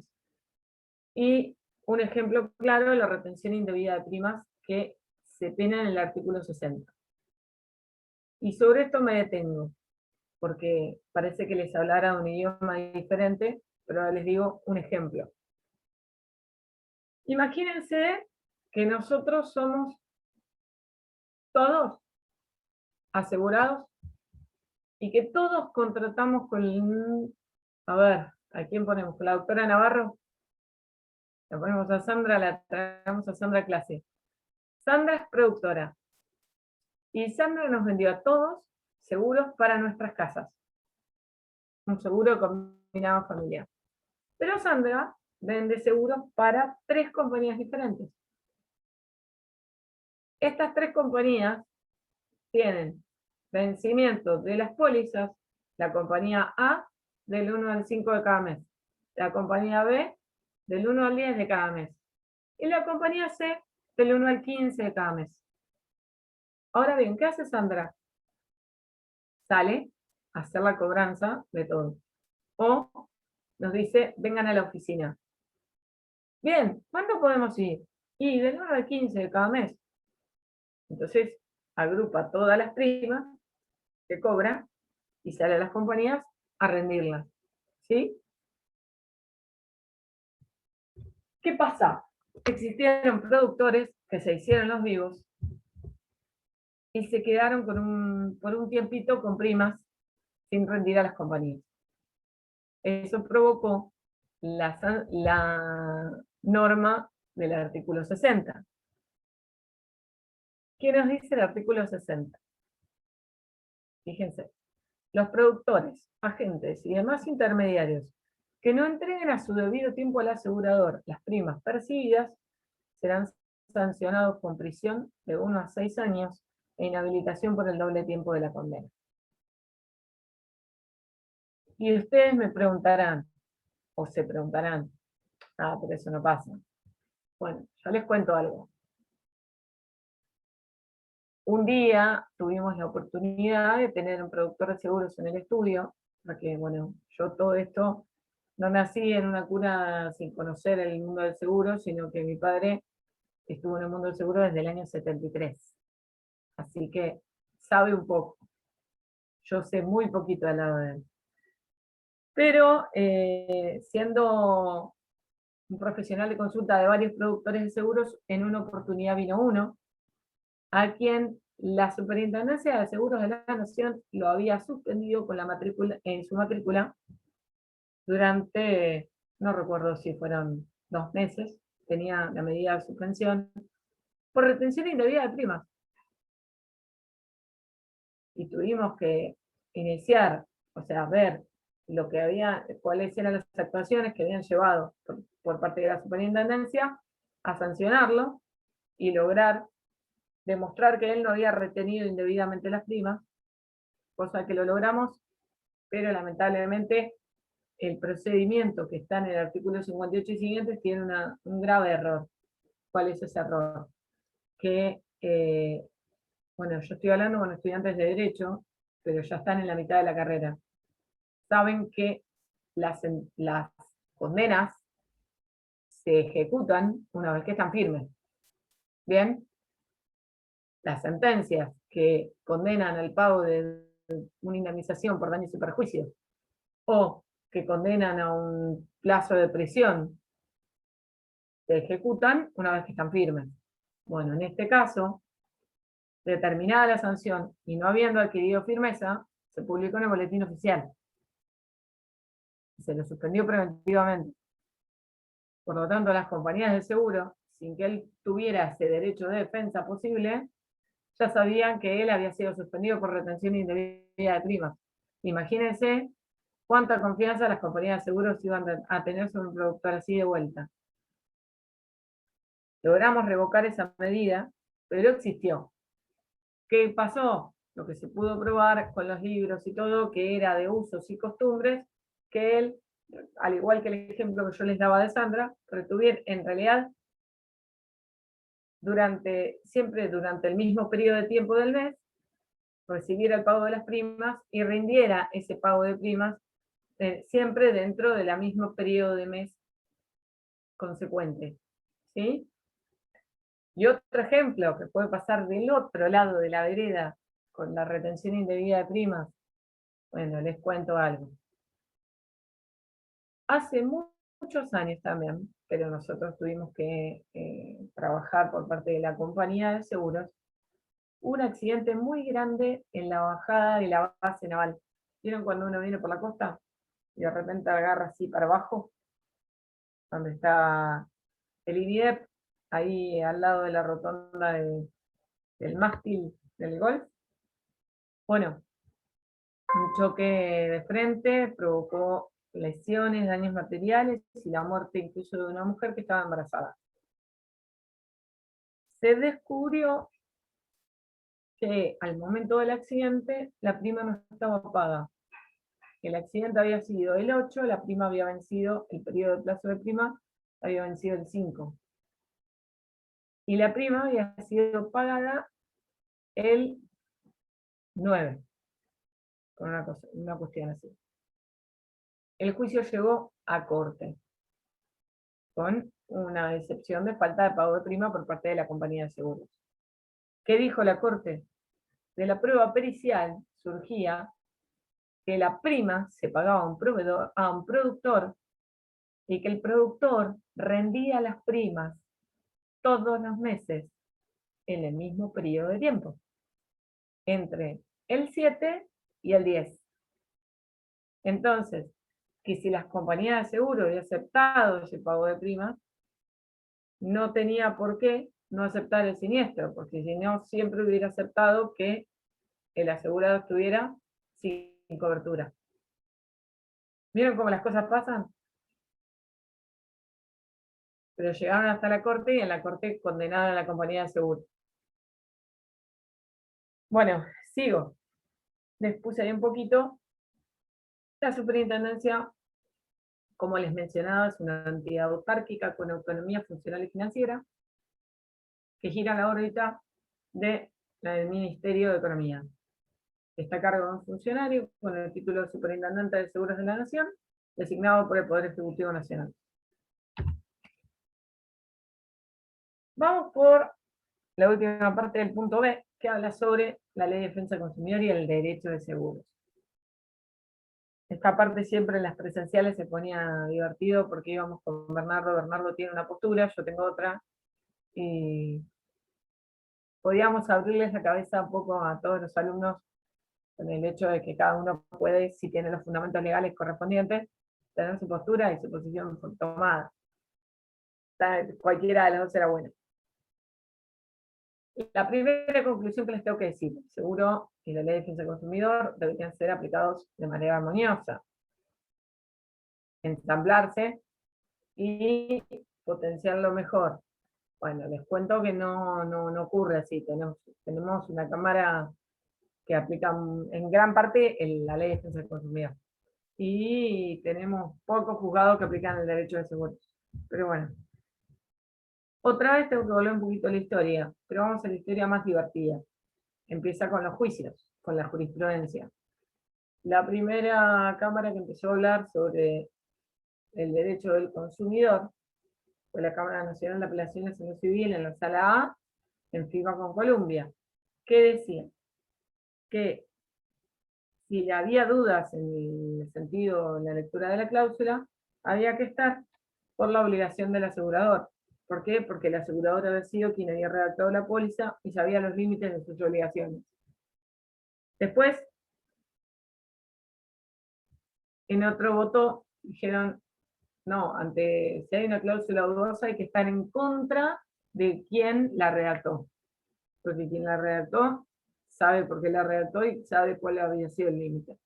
Y un ejemplo claro de la retención indebida de primas que se pena en el artículo 60. Y sobre esto me detengo, porque parece que les hablara un idioma diferente, pero ahora les digo un ejemplo. Imagínense que nosotros somos todos asegurados y que todos contratamos con, a ver, ¿a quién ponemos? ¿Con la doctora Navarro? La ponemos a Sandra, la traemos a Sandra a clase. Sandra es productora. Y Sandra nos vendió a todos seguros para nuestras casas. Un seguro combinado familiar. Pero Sandra vende seguros para 3 compañías diferentes. Estas 3 compañías tienen vencimiento de las pólizas, la compañía A del 1 al 5 de cada mes, la compañía B del 1 al 10 de cada mes, y la compañía C del 1 al 15 de cada mes. Ahora bien, ¿qué hace Sandra? Sale a hacer la cobranza de todo. O nos dice, vengan a la oficina. Bien, ¿cuándo podemos ir? Y del 9 al 15 de cada mes. Entonces, agrupa todas las primas que cobra y sale a las compañías a rendirlas. ¿Sí? ¿Qué pasa? Existieron productores que se hicieron los vivos y se quedaron por un tiempito con primas sin rendir a las compañías. Eso provocó la norma del artículo 60. ¿Qué nos dice el artículo 60? Fíjense, los productores, agentes y demás intermediarios que no entreguen a su debido tiempo al asegurador las primas percibidas serán sancionados con prisión de 1 a 6 años e inhabilitación por el doble tiempo de la condena. Y ustedes me preguntarán, o se preguntarán, pero eso no pasa. Bueno, yo les cuento algo. Un día tuvimos la oportunidad de tener un productor de seguros en el estudio, porque bueno, yo todo esto no nací en una cuna sin conocer el mundo del seguro, sino que mi padre estuvo en el mundo del seguro desde el año 73. Así que sabe un poco. Yo sé muy poquito al lado de él. Pero siendo un profesional de consulta de varios productores de seguros, en una oportunidad vino uno, a quien la Superintendencia de Seguros de la Nación lo había suspendido con la matrícula, en su matrícula durante, no recuerdo si fueron 2 meses, tenía la medida de suspensión, por retención indebida de primas. Y tuvimos que iniciar, o sea, ver lo que había, cuáles eran las actuaciones que habían llevado por parte de la Superintendencia a sancionarlo y lograr demostrar que él no había retenido indebidamente las primas, cosa que lo logramos, pero lamentablemente el procedimiento que está en el artículo 58 y siguientes tiene un grave error. ¿Cuál es ese error? Que, bueno, yo estoy hablando con estudiantes de Derecho, pero ya están en la mitad de la carrera. Saben que las condenas se ejecutan una vez que están firmes. ¿Bien? Las sentencias que condenan al pago de una indemnización por daños y perjuicios, o que condenan a un plazo de prisión, se ejecutan una vez que están firmes. Bueno, en este caso, determinada la sanción y no habiendo adquirido firmeza, se publicó en el boletín oficial. Se lo suspendió preventivamente. Por lo tanto, las compañías de seguro, sin que él tuviera ese derecho de defensa posible, ya sabían que él había sido suspendido por retención indebida de primas. Imagínense cuánta confianza las compañías de seguros iban a tener sobre un productor así de vuelta. Logramos revocar esa medida, pero existió. ¿Qué pasó? Lo que se pudo probar con los libros y todo, que era de usos y costumbres, que él, al igual que el ejemplo que yo les daba de Sandra, retuviera en realidad siempre durante el mismo periodo de tiempo del mes, recibiera el pago de las primas y rindiera ese pago de primas siempre dentro del mismo periodo de mes consecuente. ¿Sí? Y otro ejemplo que puede pasar del otro lado de la vereda con la retención indebida de primas. Bueno, les cuento algo. Hace muchos años también, pero nosotros tuvimos que trabajar por parte de la compañía de seguros, un accidente muy grande en la bajada de la base naval. ¿Vieron cuando uno viene por la costa y de repente agarra así para abajo? Donde está el INIDEP, ahí al lado de la rotonda del mástil del Golf. Bueno, un choque de frente provocó lesiones, daños materiales y la muerte incluso de una mujer que estaba embarazada. Se descubrió que al momento del accidente la prima no estaba paga. El accidente había sido el 8, la prima había vencido, el periodo de plazo de prima había vencido el 5. Y la prima había sido pagada el 9, con una cuestión así. El juicio llegó a corte, con una excepción de falta de pago de prima por parte de la compañía de seguros. ¿Qué dijo la corte? De la prueba pericial surgía que la prima se pagaba a un productor y que el productor rendía las primas todos los meses en el mismo periodo de tiempo, entre el 7 y el 10. Entonces, que si las compañías de seguro habían aceptado ese pago de prima, no tenía por qué no aceptar el siniestro, porque si no, siempre hubiera aceptado que el asegurado estuviera sin cobertura. ¿Vieron cómo las cosas pasan? Pero llegaron hasta la corte y en la corte condenaron a la compañía de seguro. Bueno, sigo. Les puse ahí un poquito. La superintendencia, como les mencionaba, es una entidad autárquica con autonomía funcional y financiera que gira la órbita del Ministerio de Economía. Está a cargo de un funcionario con el título de Superintendente de Seguros de la Nación, designado por el Poder Ejecutivo Nacional. Vamos por la última parte del punto B, que habla sobre la Ley de Defensa del Consumidor y el derecho de seguros. Esta parte siempre en las presenciales se ponía divertido porque íbamos con Bernardo. Bernardo tiene una postura, yo tengo otra, y podíamos abrirles la cabeza un poco a todos los alumnos con el hecho de que cada uno puede, si tiene los fundamentos legales correspondientes, tener su postura y su posición tomada. Cualquiera de las dos era buena. La primera conclusión que les tengo que decir: el seguro y la Ley de Defensa del Consumidor deberían ser aplicados de manera armoniosa, ensamblarse y potenciarlo mejor. Bueno, les cuento que no ocurre así. Tenemos una Cámara que aplica en gran parte la Ley de Defensa del Consumidor. Y tenemos pocos juzgados que aplican el derecho de seguros. Pero bueno. Otra vez tengo que volver un poquito a la historia, pero vamos a la historia más divertida. Empieza con los juicios, con la jurisprudencia. La primera Cámara que empezó a hablar sobre el derecho del consumidor fue la Cámara Nacional de Apelaciones en lo Civil, en la Sala A, en firma con Columbia. ¿Qué decía? Que si había dudas en el sentido, en la lectura de la cláusula, había que estar por la obligación del asegurador. ¿Por qué? Porque el asegurador había sido quien había redactado la póliza y sabía los límites de sus obligaciones. Después, en otro voto, dijeron No, si hay una cláusula dudosa hay que estar en contra de quien la redactó. Porque quien la redactó sabe por qué la redactó y sabe cuál había sido el límite.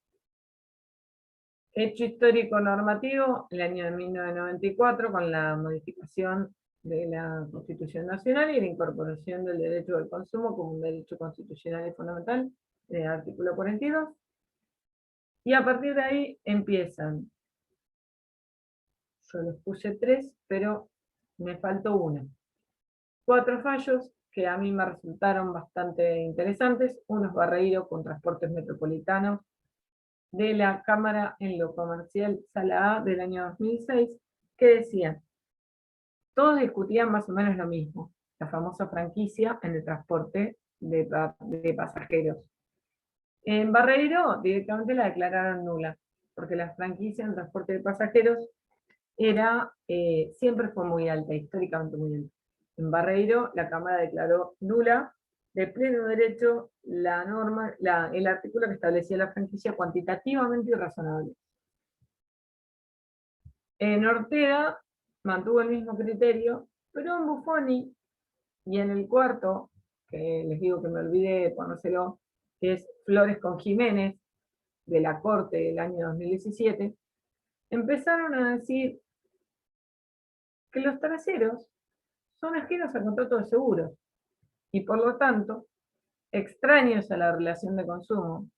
Hecho histórico normativo, el año de 1994, con la modificación de la Constitución Nacional y la incorporación del derecho al consumo como un derecho constitucional y fundamental, en el artículo 42. Y a partir de ahí empiezan. Yo les puse 3, pero me faltó una. 4 fallos que a mí me resultaron bastante interesantes. Uno es Barreiro con transportes metropolitanos de la Cámara en lo Comercial Sala A del año 2006, que decían, todos discutían más o menos lo mismo, la famosa franquicia en el transporte de pasajeros. En Barreiro directamente la declararon nula, porque la franquicia en transporte de pasajeros siempre fue muy alta, históricamente muy alta. En Barreiro la Cámara declaró nula de pleno derecho el artículo que establecía la franquicia cuantitativamente irrazonable. En Ortega mantuvo el mismo criterio, pero en Buffoni y en el cuarto, que les digo que me olvidé de ponérselo, que es Flores con Jiménez, de la Corte del año 2017, empezaron a decir que los terceros son ajenos al contrato de seguros y por lo tanto extraños a la relación de consumo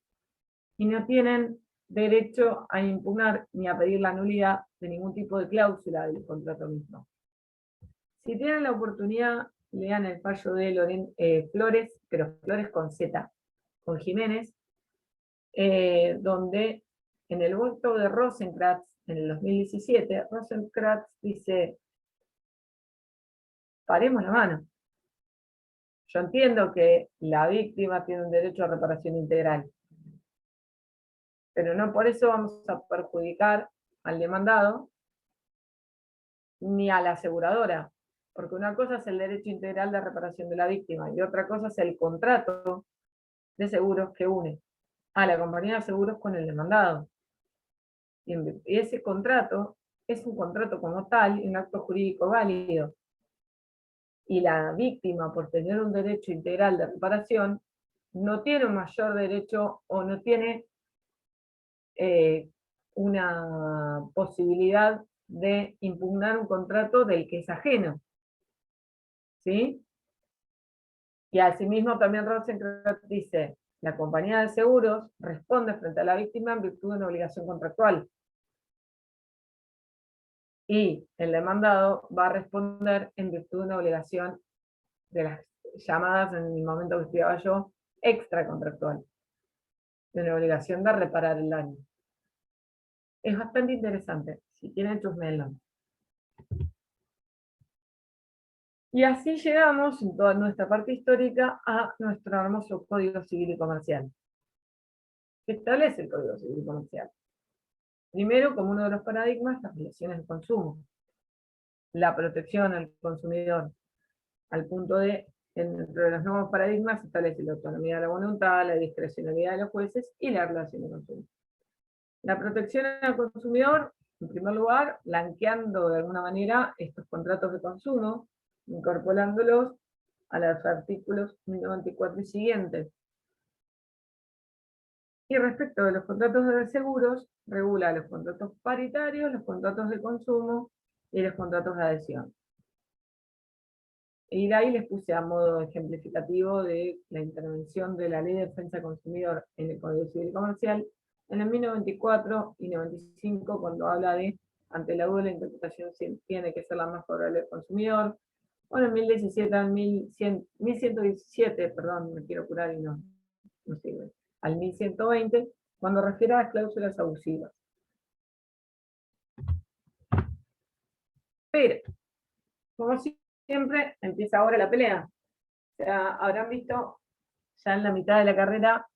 y no tienen derecho a impugnar ni a pedir la nulidad de ningún tipo de cláusula del contrato mismo. Si tienen la oportunidad, lean el fallo de Flores, pero Flores con Z, con Jiménez, donde en el voto de Rosenkrantz en el 2017, Rosenkrantz dice, paremos la mano. Yo entiendo que la víctima tiene un derecho a reparación integral, pero no por eso vamos a perjudicar al demandado ni a la aseguradora, porque una cosa es el derecho integral de reparación de la víctima y otra cosa es el contrato de seguros que une a la compañía de seguros con el demandado. Y ese contrato es un contrato como tal y un acto jurídico válido. Y la víctima, por tener un derecho integral de reparación, no tiene un mayor derecho o no tiene una posibilidad de impugnar un contrato del que es ajeno. ¿Sí? Y asimismo también Rosenkrantz dice, la compañía de seguros responde frente a la víctima en virtud de una obligación contractual. Y el demandado va a responder en virtud de una obligación de las llamadas, en el momento que estudiaba yo, extracontractual. De una obligación de reparar el daño. Es bastante interesante. Si quieren, chusmenlo. Y así llegamos, en toda nuestra parte histórica, a nuestro hermoso Código Civil y Comercial. ¿Qué establece el Código Civil y Comercial? Primero, como uno de los paradigmas, las relaciones de consumo. La protección al consumidor, al punto de, dentro de los nuevos paradigmas, se establece la autonomía de la voluntad, la discrecionalidad de los jueces y la relación de consumo. La protección al consumidor, en primer lugar, blanqueando de alguna manera estos contratos de consumo, incorporándolos a los artículos 1094 y siguientes. Y respecto de los contratos de seguros, regula los contratos paritarios, los contratos de consumo y los contratos de adhesión. Y de ahí les puse a modo ejemplificativo de la intervención de la Ley de Defensa del Consumidor en el Código Civil y Comercial en el 1094 y 95, cuando habla de, ante la duda, la interpretación tiene que ser la más favorable al consumidor, o en el 1017 al 1117, perdón, me quiero curar y no sirve, al 1120, cuando refiere a las cláusulas abusivas. Pero, como siempre, empieza ahora la pelea. O sea, habrán visto ya en la mitad de la carrera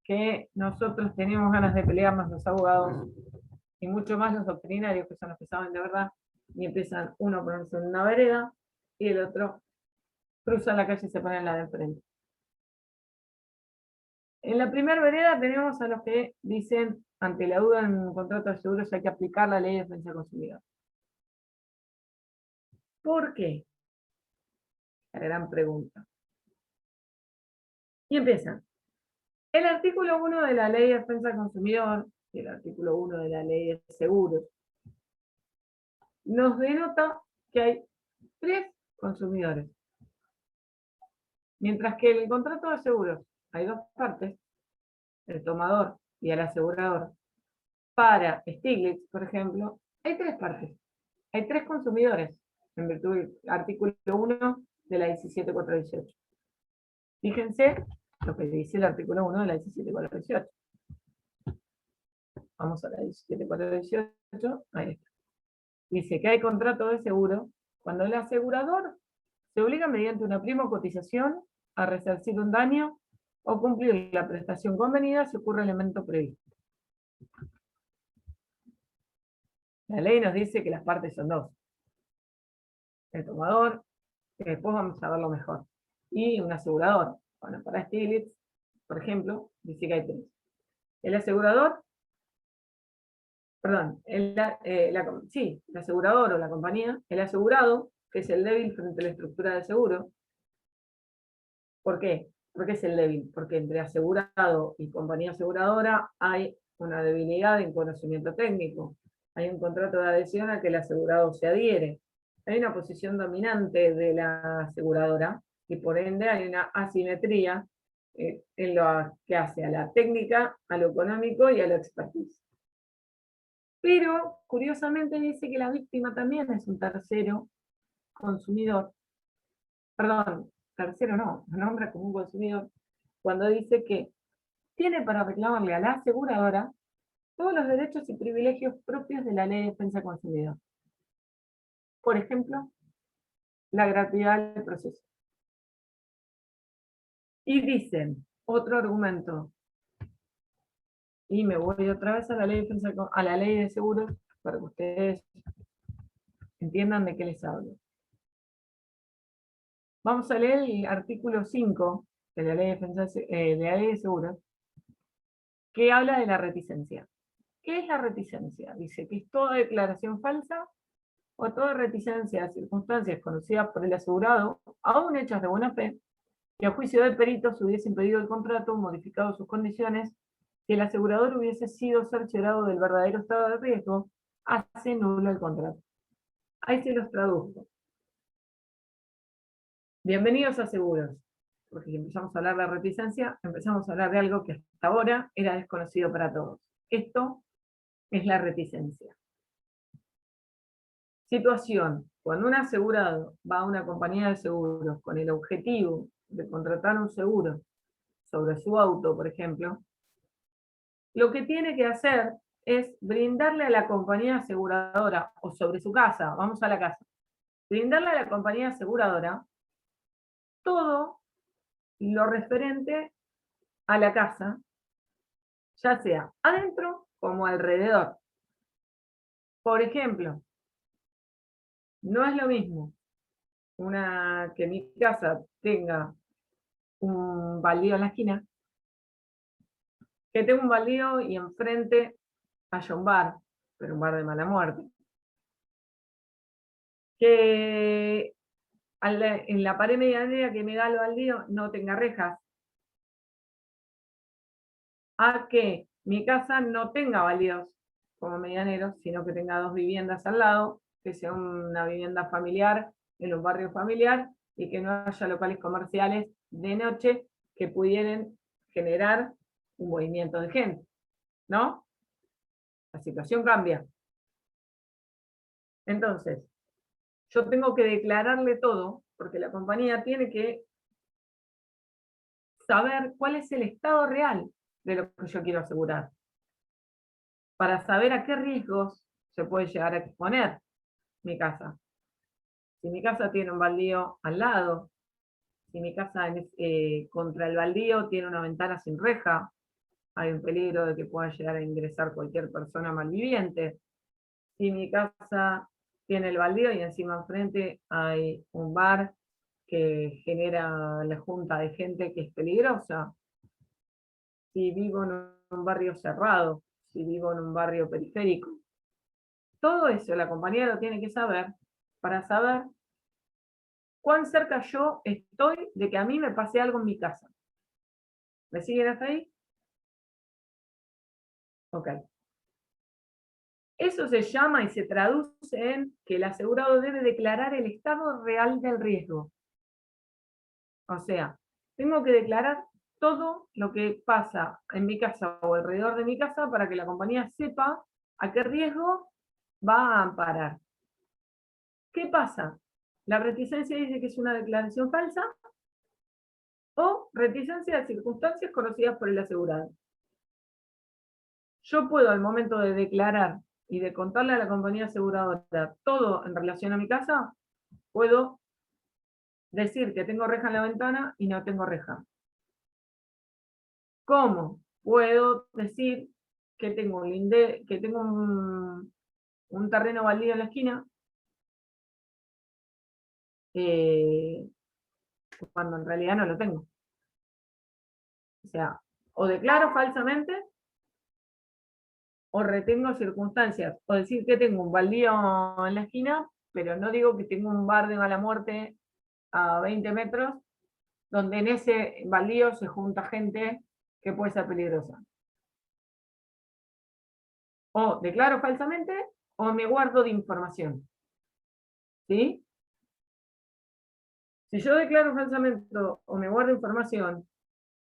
que nosotros tenemos ganas de pelearnos los abogados, y mucho más los doctrinarios, que son los que saben de verdad, y empiezan uno a ponerse en una vereda, y el otro cruza la calle y se pone en la de enfrente. En la primera vereda tenemos a los que dicen, ante la duda en un contrato de seguros hay que aplicar la ley de defensa del consumidor. ¿Por qué? La gran pregunta. Y empiezan. El artículo 1 de la Ley de Defensa del Consumidor y el artículo 1 de la Ley de Seguros nos denota que hay 3 consumidores. Mientras que en el contrato de seguros hay 2 partes, el tomador y el asegurador. Para Stiglitz, por ejemplo, hay 3 partes. Hay 3 consumidores, en virtud del artículo 1 de la 17418. Fíjense lo que dice el artículo 1 de la 17418. Vamos a la 17418, ahí está. Dice que hay contrato de seguro cuando el asegurador se obliga mediante una prima o cotización a resarcir un daño o cumplir la prestación convenida si ocurre elemento previsto. La ley nos dice que las partes son 2. El tomador, que después vamos a verlo mejor, y un asegurador. Bueno, para Stiglitz, por ejemplo, dice que hay 3. El asegurador, perdón, el asegurador o la compañía, el asegurado, que es el débil frente a la estructura del seguro. ¿Por qué? ¿Por qué es el débil? Porque entre asegurado y compañía aseguradora hay una debilidad en conocimiento técnico. Hay un contrato de adhesión al que el asegurado se adhiere. Hay una posición dominante de la aseguradora y por ende hay una asimetría en lo que hace a la técnica, a lo económico y a lo expertise. Pero, curiosamente, dice que la víctima también es un tercero consumidor. Perdón, tercero no, lo nombra como un consumidor, cuando dice que tiene para reclamarle a la aseguradora todos los derechos y privilegios propios de la Ley de Defensa del Consumidor. Por ejemplo, la gratuidad del proceso. Y dicen, otro argumento, y me voy otra vez a la Ley de Seguros, para que ustedes entiendan de qué les hablo. Vamos a leer el artículo 5 de la Ley de Seguros, que habla de la reticencia. ¿Qué es la reticencia? Dice que es toda declaración falsa o toda reticencia a circunstancias conocidas por el asegurado, aún hechas de buena fe, que a juicio del perito se hubiese impedido el contrato, modificado sus condiciones, si el asegurador hubiese sido cerciorado del verdadero estado de riesgo, hace nulo el contrato. Ahí se los traduzco. Bienvenidos a Seguros, porque si empezamos a hablar de reticencia, empezamos a hablar de algo que hasta ahora era desconocido para todos. Esto es la reticencia. Situación: cuando un asegurado va a una compañía de seguros con el objetivo de contratar un seguro sobre su auto, por ejemplo, lo que tiene que hacer es brindarle a la compañía aseguradora, o sobre su casa, vamos a la casa, brindarle a la compañía aseguradora todo lo referente a la casa, ya sea adentro como alrededor. Por ejemplo, no es lo mismo que mi casa tenga un baldío en la esquina, que tenga un baldío y enfrente haya un bar, pero un bar de mala muerte. Que en la pared medianera que me da el baldío no tenga rejas. A que mi casa no tenga baldíos como medianeros, sino que tenga 2 viviendas al lado, que sea una vivienda familiar en un barrio familiar y que no haya locales comerciales de noche que pudieran generar un movimiento de gente, ¿no? La situación cambia. Entonces, yo tengo que declararle todo, porque la compañía tiene que saber cuál es el estado real de lo que yo quiero asegurar, para saber a qué riesgos se puede llegar a exponer mi casa. Si mi casa tiene un baldío al lado, si mi casa contra el baldío tiene una ventana sin reja, hay un peligro de que pueda llegar a ingresar cualquier persona malviviente. Si mi casa tiene el baldío y encima enfrente hay un bar que genera la junta de gente que es peligrosa. Si vivo en un barrio cerrado, si vivo en un barrio periférico. Todo eso la compañía lo tiene que saber para saber cuán cerca yo estoy de que a mí me pase algo en mi casa. ¿Me siguen hasta ahí? Ok. Eso se llama y se traduce en que el asegurado debe declarar el estado real del riesgo. O sea, tengo que declarar todo lo que pasa en mi casa o alrededor de mi casa para que la compañía sepa a qué riesgo va a amparar. ¿Qué pasa? La reticencia dice que es una declaración falsa o reticencia de circunstancias conocidas por el asegurado. Yo puedo, al momento de declarar y de contarle a la compañía aseguradora todo en relación a mi casa, puedo decir que tengo reja en la ventana y no tengo reja. ¿Cómo? Puedo decir que tengo un terreno baldío en la esquina, cuando en realidad no lo tengo. O sea, o declaro falsamente, o retengo circunstancias, o decir que tengo un baldío en la esquina, pero no digo que tengo un bar de mala muerte a 20 metros, donde en ese baldío se junta gente que puede ser peligrosa. O declaro falsamente, o me guardo de información. ¿Sí? Si yo declaro falsamente o me guardo información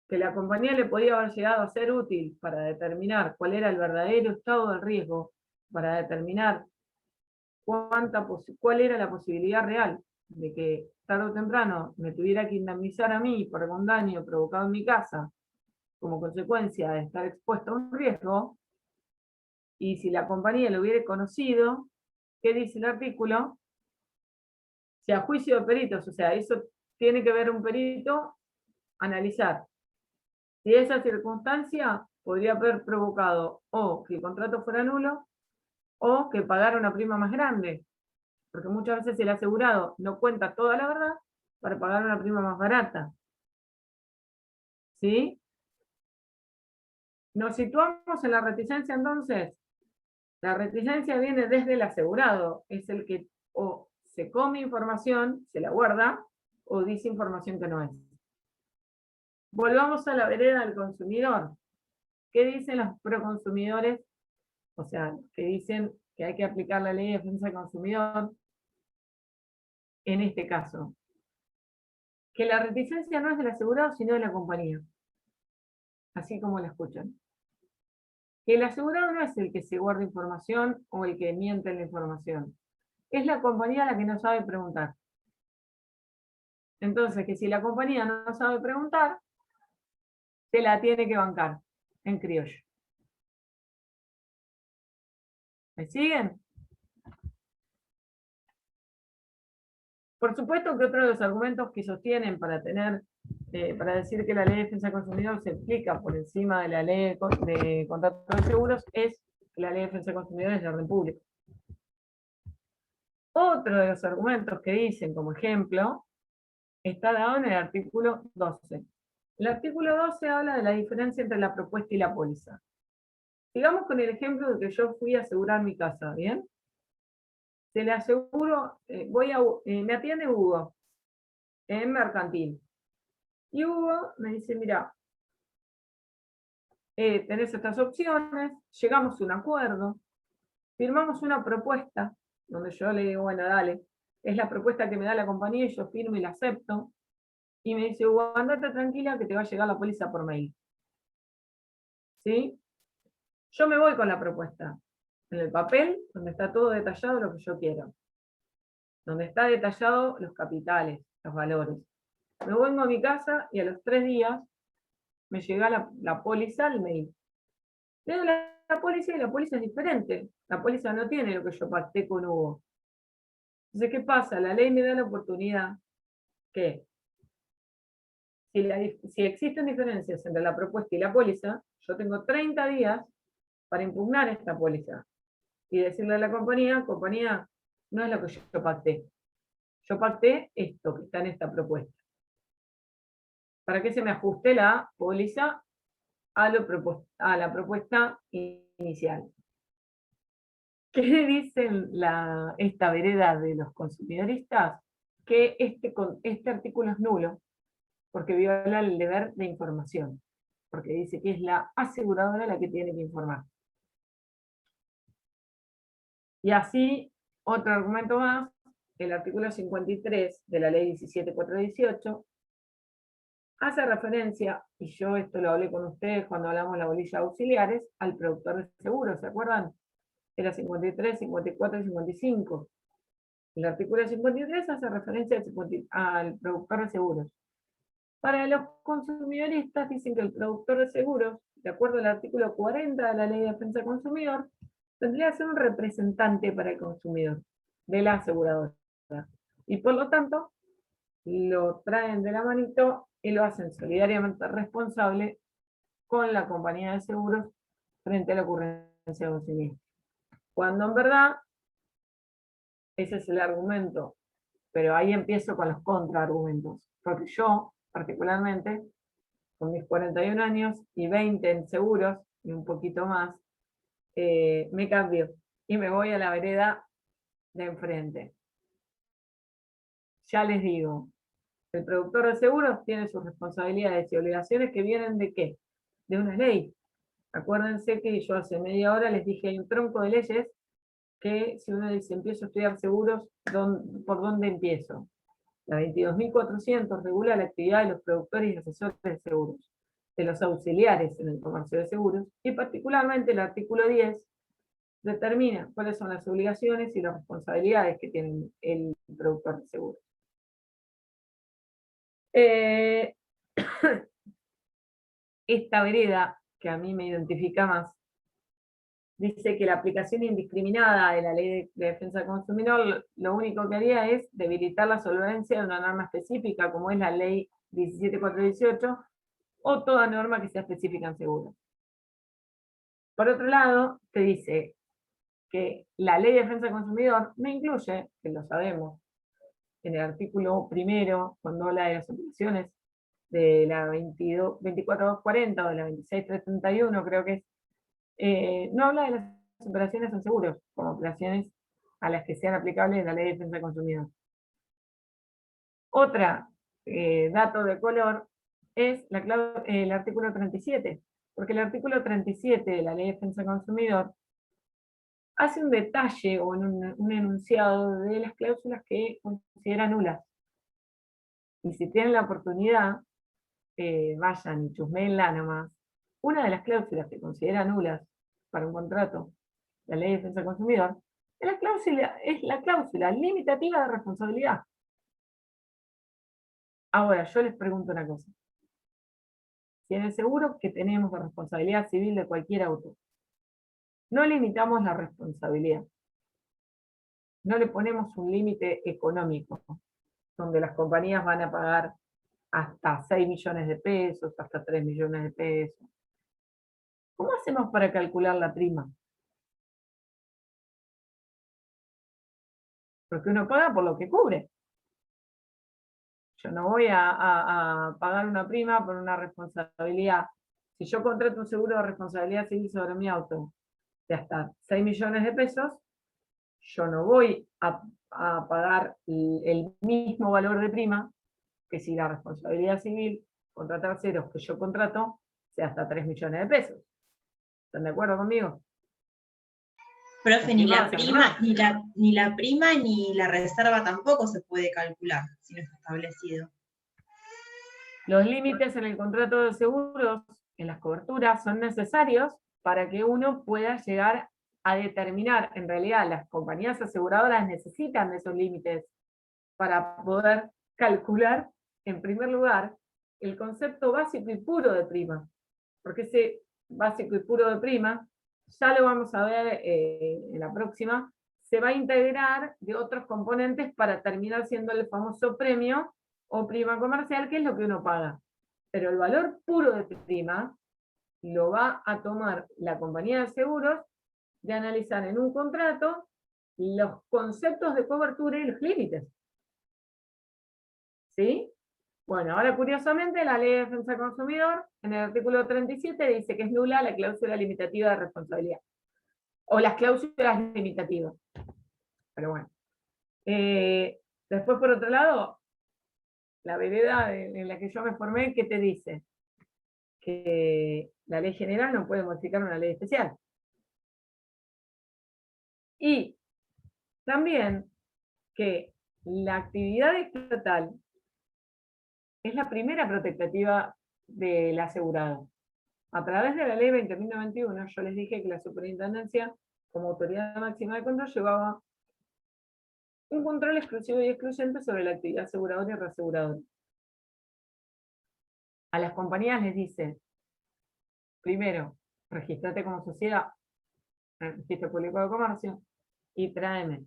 que la compañía le podía haber llegado a ser útil para determinar cuál era el verdadero estado del riesgo, para determinar cuál era la posibilidad real de que tarde o temprano me tuviera que indemnizar a mí por algún daño provocado en mi casa como consecuencia de estar expuesto a un riesgo, y si la compañía lo hubiera conocido, ¿qué dice el artículo? Si a juicio de peritos, o sea, eso tiene que ver un perito, analizar si esa circunstancia podría haber provocado o que el contrato fuera nulo o que pagara una prima más grande, porque muchas veces el asegurado no cuenta toda la verdad para pagar una prima más barata. ¿Sí? Nos situamos en la reticencia entonces. La reticencia viene desde el asegurado, es el que o se come información, se la guarda, o dice información que no es. Volvamos a la vereda del consumidor. ¿Qué dicen los proconsumidores? O sea, que dicen que hay que aplicar la ley de defensa del consumidor en este caso. Que la reticencia no es del asegurado, sino de la compañía. Así como la escuchan. Que el asegurado no es el que se guarda información o el que miente en la información. Es la compañía la que no sabe preguntar. Entonces, que si la compañía no sabe preguntar, se la tiene que bancar en criollo. ¿Me siguen? Por supuesto que otro de los argumentos que sostienen para decir que la ley de defensa del consumidor se aplica por encima de la ley de contrato de seguros es que la ley de defensa del consumidor es de orden público. Otro de los argumentos que dicen como ejemplo está dado en el artículo 12. El artículo 12 habla de la diferencia entre la propuesta y la póliza. Sigamos con el ejemplo de que yo fui a asegurar mi casa, ¿bien? Se le aseguro, me atiende Hugo, en Mercantil. Y Hugo me dice, mira, tenés estas opciones, llegamos a un acuerdo, firmamos una propuesta, donde yo le digo, bueno, dale, es la propuesta que me da la compañía y yo firmo y la acepto. Y me dice, Hugo, andate tranquila que te va a llegar la póliza por mail. ¿Sí? Yo me voy con la propuesta. En el papel, donde está todo detallado lo que yo quiero. Donde está detallado los capitales, los valores. Me vengo a mi casa y a los 3 días me llega la póliza al mail. Leo la póliza y la póliza es diferente. La póliza no tiene lo que yo pacté con Hugo. Entonces, ¿qué pasa? La ley me da la oportunidad que si existen diferencias entre la propuesta y la póliza, yo tengo 30 días para impugnar esta póliza y decirle a la compañía, no es lo que yo pacté. Yo pacté esto que está en esta propuesta. Para que se me ajuste la póliza a la propuesta inicial. ¿Qué dicen esta vereda de los consumidoristas? que este artículo es nulo, porque viola el deber de información, porque dice que es la aseguradora la que tiene que informar. Y así, otro argumento más, el artículo 53 de la ley 17418 hace referencia, y yo esto lo hablé con ustedes cuando hablamos de la bolilla de auxiliares, al productor de seguros, ¿se acuerdan? Era 53, 54 y 55. El artículo 53 hace referencia al productor de seguros. Para los consumidoristas dicen que el productor de seguros, de acuerdo al artículo 40 de la Ley de Defensa del Consumidor, tendría que ser un representante para el consumidor de la aseguradora. Y por lo tanto, lo traen de la manito y lo hacen solidariamente responsable con la compañía de seguros frente a la ocurrencia de un siniestro. Cuando en verdad, ese es el argumento, pero ahí empiezo con los contraargumentos, porque yo, particularmente, con mis 41 años y 20 en seguros, y un poquito más, me cambio y me voy a la vereda de enfrente. Ya les digo, el productor de seguros tiene sus responsabilidades y obligaciones que vienen ¿de qué? De una ley. Acuérdense que yo hace media hora les dije, hay un tronco de leyes que si uno dice, empiezo a estudiar seguros, ¿por dónde empiezo? La 22.400 regula la actividad de los productores y asesores de seguros, de los auxiliares en el comercio de seguros, y particularmente el artículo 10 determina cuáles son las obligaciones y las responsabilidades que tiene el productor de seguros. Esta vereda, que a mí me identifica más, dice que la aplicación indiscriminada de la Ley de Defensa del Consumidor lo único que haría es debilitar la solvencia de una norma específica, como es la Ley 17418, o toda norma que sea específica en seguros. Por otro lado, te dice que la Ley de Defensa del Consumidor no incluye, que lo sabemos, en el artículo primero, cuando habla de las obligaciones de la 24240 o de la 26331, creo que es, no habla de las operaciones en seguros, como operaciones a las que sean aplicables la Ley de Defensa del Consumidor. Otra dato de color es el artículo 37, porque el artículo 37 de la Ley de Defensa del Consumidor hace un detalle o un enunciado de las cláusulas que considera nulas. Y si tienen la oportunidad, vayan y chusmeenla nomás. Una de las cláusulas que considera nulas para un contrato, la Ley de Defensa del Consumidor, es la cláusula limitativa de responsabilidad. Ahora, yo les pregunto una cosa. Si en el seguro que tenemos de responsabilidad civil de cualquier auto, no limitamos la responsabilidad, no le ponemos un límite económico, donde las compañías van a pagar hasta 6 millones de pesos, hasta 3 millones de pesos. ¿Cómo hacemos para calcular la prima? Porque uno paga por lo que cubre. Yo no voy a pagar una prima por una responsabilidad. Si yo contrato un seguro de responsabilidad civil sobre mi auto de hasta 6 millones de pesos, yo no voy a pagar el mismo valor de prima que si la responsabilidad civil contra terceros que yo contrato sea hasta 3 millones de pesos. ¿Están de acuerdo conmigo? Profe, ni la prima ni la reserva tampoco se puede calcular si no está establecido. Los límites en el contrato de seguros, en las coberturas, son necesarios para que uno pueda llegar a determinar, en realidad las compañías aseguradoras necesitan de esos límites para poder calcular, en primer lugar, el concepto básico y puro de prima. Porque ese básico y puro de prima, ya lo vamos a ver en la próxima, se va a integrar de otros componentes para terminar siendo el famoso premio o prima comercial, que es lo que uno paga. Pero el valor puro de prima lo va a tomar la compañía de seguros de analizar en un contrato los conceptos de cobertura y los límites. ¿Sí? Bueno, ahora curiosamente la Ley de Defensa del Consumidor, en el artículo 37, dice que es nula la cláusula limitativa de responsabilidad. O las cláusulas limitativas. Pero bueno. Después, por otro lado, la vereda en la que yo me formé, ¿qué te dice? Que la ley general no puede modificar una ley especial. Y también que la actividad estatal es la primera protectativa del asegurado. A través de la ley 20.091, yo les dije que la superintendencia, como autoridad máxima de control, llevaba un control exclusivo y excluyente sobre la actividad aseguradora y reaseguradora. A las compañías les dice, primero, registrate como sociedad en el Registro Público de Comercio y tráeme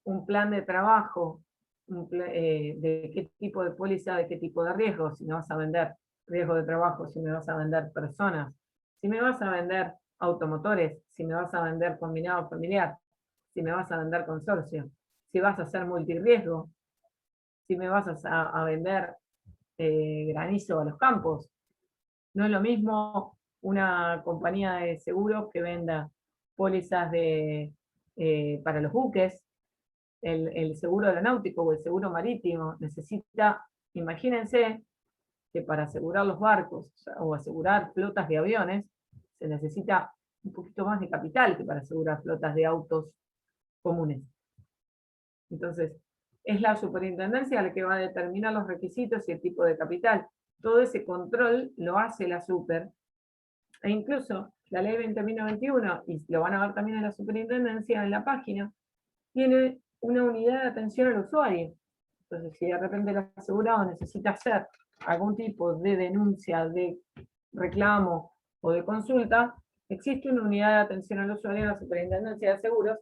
un plan de trabajo, de qué tipo de póliza, de qué tipo de riesgo, si me vas a vender riesgo de trabajo, si me vas a vender personas, si me vas a vender automotores, si me vas a vender combinado familiar, si me vas a vender consorcio, si vas a hacer multirriesgo, si me vas a vender granizo a los campos. No es lo mismo una compañía de seguros que venda pólizas para los buques, el seguro aeronáutico o el seguro marítimo necesita, imagínense que para asegurar los barcos o asegurar flotas de aviones, se necesita un poquito más de capital que para asegurar flotas de autos comunes. Entonces, es la superintendencia la que va a determinar los requisitos y el tipo de capital. Todo ese control lo hace la super, e incluso la ley 20.091, y lo van a ver también en la superintendencia, en la página, tiene una unidad de atención al usuario. Entonces, si de repente el asegurado necesita hacer algún tipo de denuncia, de reclamo o de consulta, existe una unidad de atención al usuario en la Superintendencia de Seguros,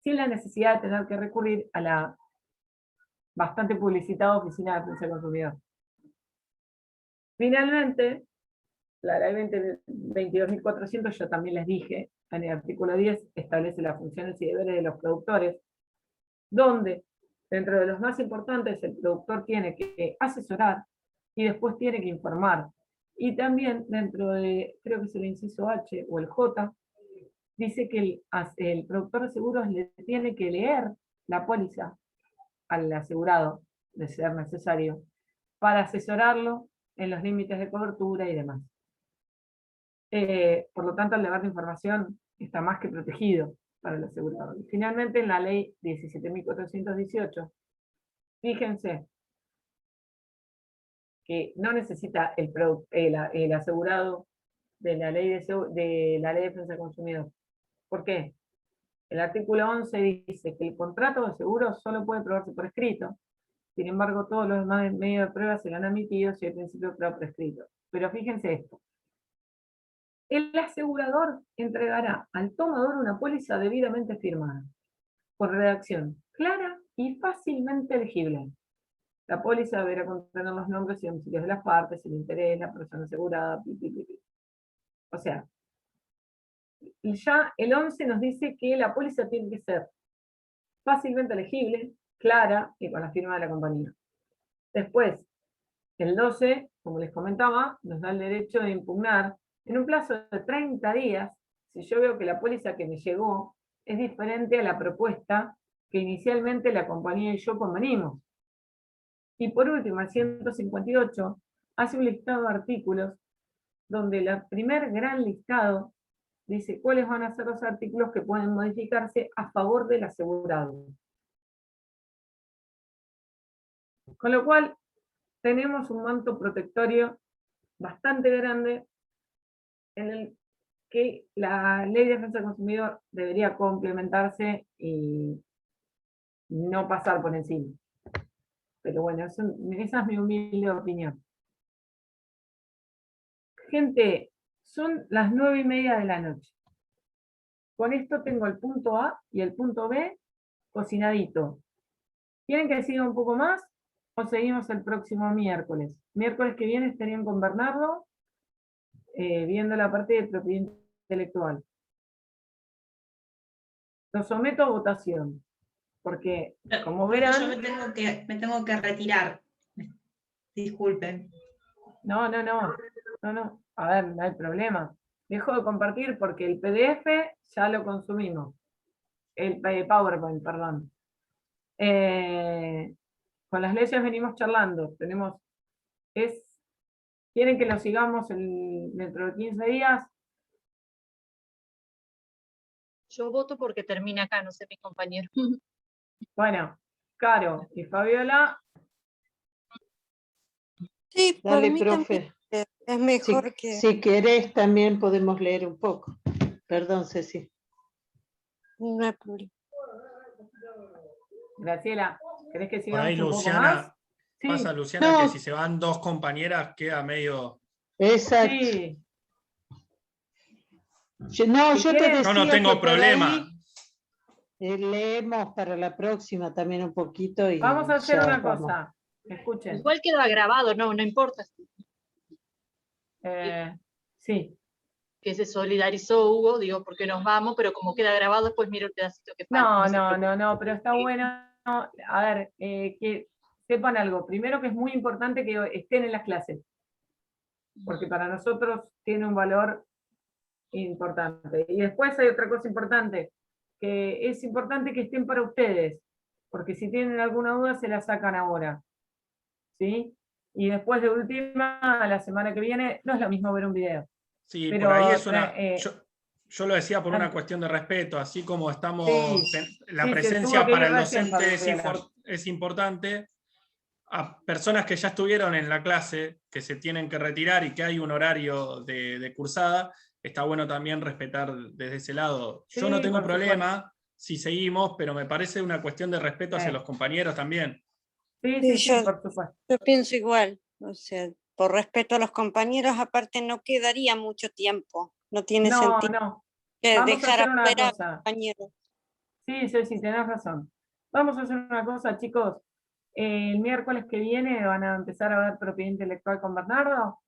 sin la necesidad de tener que recurrir a la bastante publicitada Oficina de Defensa del Consumidor. Finalmente, la ley 22.400, yo también les dije, en el artículo 10 establece las funciones y deberes de los productores, donde dentro de los más importantes el productor tiene que asesorar y después tiene que informar. Y también dentro de, creo que es el inciso H o el J, dice que el productor de seguros le tiene que leer la póliza al asegurado, de ser necesario, para asesorarlo en los límites de cobertura y demás. Por lo tanto, el deber de información está más que protegido para el asegurador. Y finalmente, en la ley 17.418, fíjense que no necesita el asegurado de la ley de defensa del consumidor. ¿Por qué? El artículo 11 dice que el contrato de seguro solo puede probarse por escrito. Sin embargo, todos los demás medios de prueba serán admitidos y el principio queda prescrito. Pero fíjense esto. El asegurador entregará al tomador una póliza debidamente firmada, por redacción clara y fácilmente legible. La póliza deberá contener los nombres y domicilios de las partes, el interés, la persona asegurada, O sea, ya el 11 nos dice que la póliza tiene que ser fácilmente legible, clara y con la firma de la compañía. Después, el 12, como les comentaba, nos da el derecho de impugnar en un plazo de 30 días, si yo veo que la póliza que me llegó es diferente a la propuesta que inicialmente la compañía y yo convenimos. Y por último, el 158 hace un listado de artículos donde el primer gran listado dice cuáles van a ser los artículos que pueden modificarse a favor del asegurado. Con lo cual, tenemos un manto protectorio bastante grande en el que la ley de defensa del consumidor debería complementarse y no pasar por encima. Pero bueno, esa es mi humilde opinión. Gente, son las 9:30 de la noche. Con esto tengo el punto A y el punto B cocinadito. ¿Quieren que siga un poco más o seguimos el próximo miércoles? Miércoles que viene estarían con Bernardo viendo la parte de propiedad intelectual. Lo someto a votación, porque como verán... Yo me tengo que retirar. Disculpen. No. A ver, no hay problema. Dejo de compartir porque el PDF ya lo consumimos. El PowerPoint, perdón. con las leyes venimos charlando. ¿Quieren que lo sigamos dentro de 15 días? Yo voto porque termina acá, no sé mi compañero. Bueno, Caro y Fabiola, Sí, por Dale, mí también profe. es mejor que... Si querés, también podemos leer un poco. Perdón, Ceci. No hay problema. Graciela, ¿querés que Por sigamos ahí un poco más? Luciana, Sí, pasa Luciana No. que si se van 2 compañeras queda medio... Exacto. sí. Yo Si te quieren- decía Yo no tengo que por problema. ahí, leemos para la próxima también un poquito y Vamos a hacer ya una vamos. cosa. Escuchen. Igual queda grabado, no importa Sí, que se solidarizó Hugo, digo, porque nos vamos, pero como queda grabado, después miro el pedacito que falta. no, pero está bueno. A ver, que sepan algo. Primero que es muy importante que estén en las clases, porque para nosotros tiene un valor importante. Y después hay otra cosa importante, que es importante que estén para ustedes, porque si tienen alguna duda se la sacan ahora. ¿Sí? Y después de última, la semana que viene, no es lo mismo ver un video. Sí, Pero por ahí es una... eh, yo lo decía por una an- cuestión de respeto, así como estamos... La sí, se presencia tuvo que para ir el recién, docente Fabiola. es importante. A personas que ya estuvieron en la clase, que se tienen que retirar y que hay un horario de cursada, está bueno también respetar desde ese lado. Yo no Sí, tengo por problema si seguimos, pero me parece una cuestión de respeto hacia los compañeros también. Sí, Sí, por supuesto. yo pienso igual. O sea, por respeto a los compañeros, aparte no quedaría mucho tiempo. No tiene sentido No. que Vamos a dejar hacer una afuera a cosa. compañeros. Sí, tenés razón. Vamos a hacer una cosa, chicos. El miércoles que viene van a empezar a ver propiedad intelectual con Bernardo.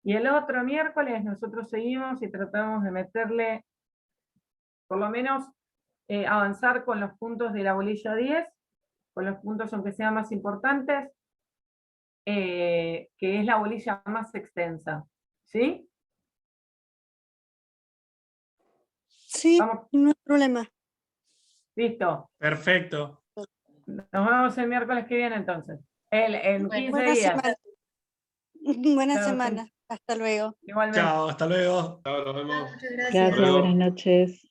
Y el otro miércoles nosotros seguimos y tratamos de meterle, por lo menos, avanzar con los puntos de la bolilla 10, con los puntos aunque sean más importantes, que es la bolilla más extensa. ¿Sí? Sí, Vamos, no hay problema. listo. Perfecto. Nos vemos el miércoles que viene entonces. En 15 Buena días. semana. Buena Chao, semana. Hasta luego. Igualmente. Chao, hasta luego. Chao, nos vemos. Muchas gracias. Gracias, luego. buenas noches.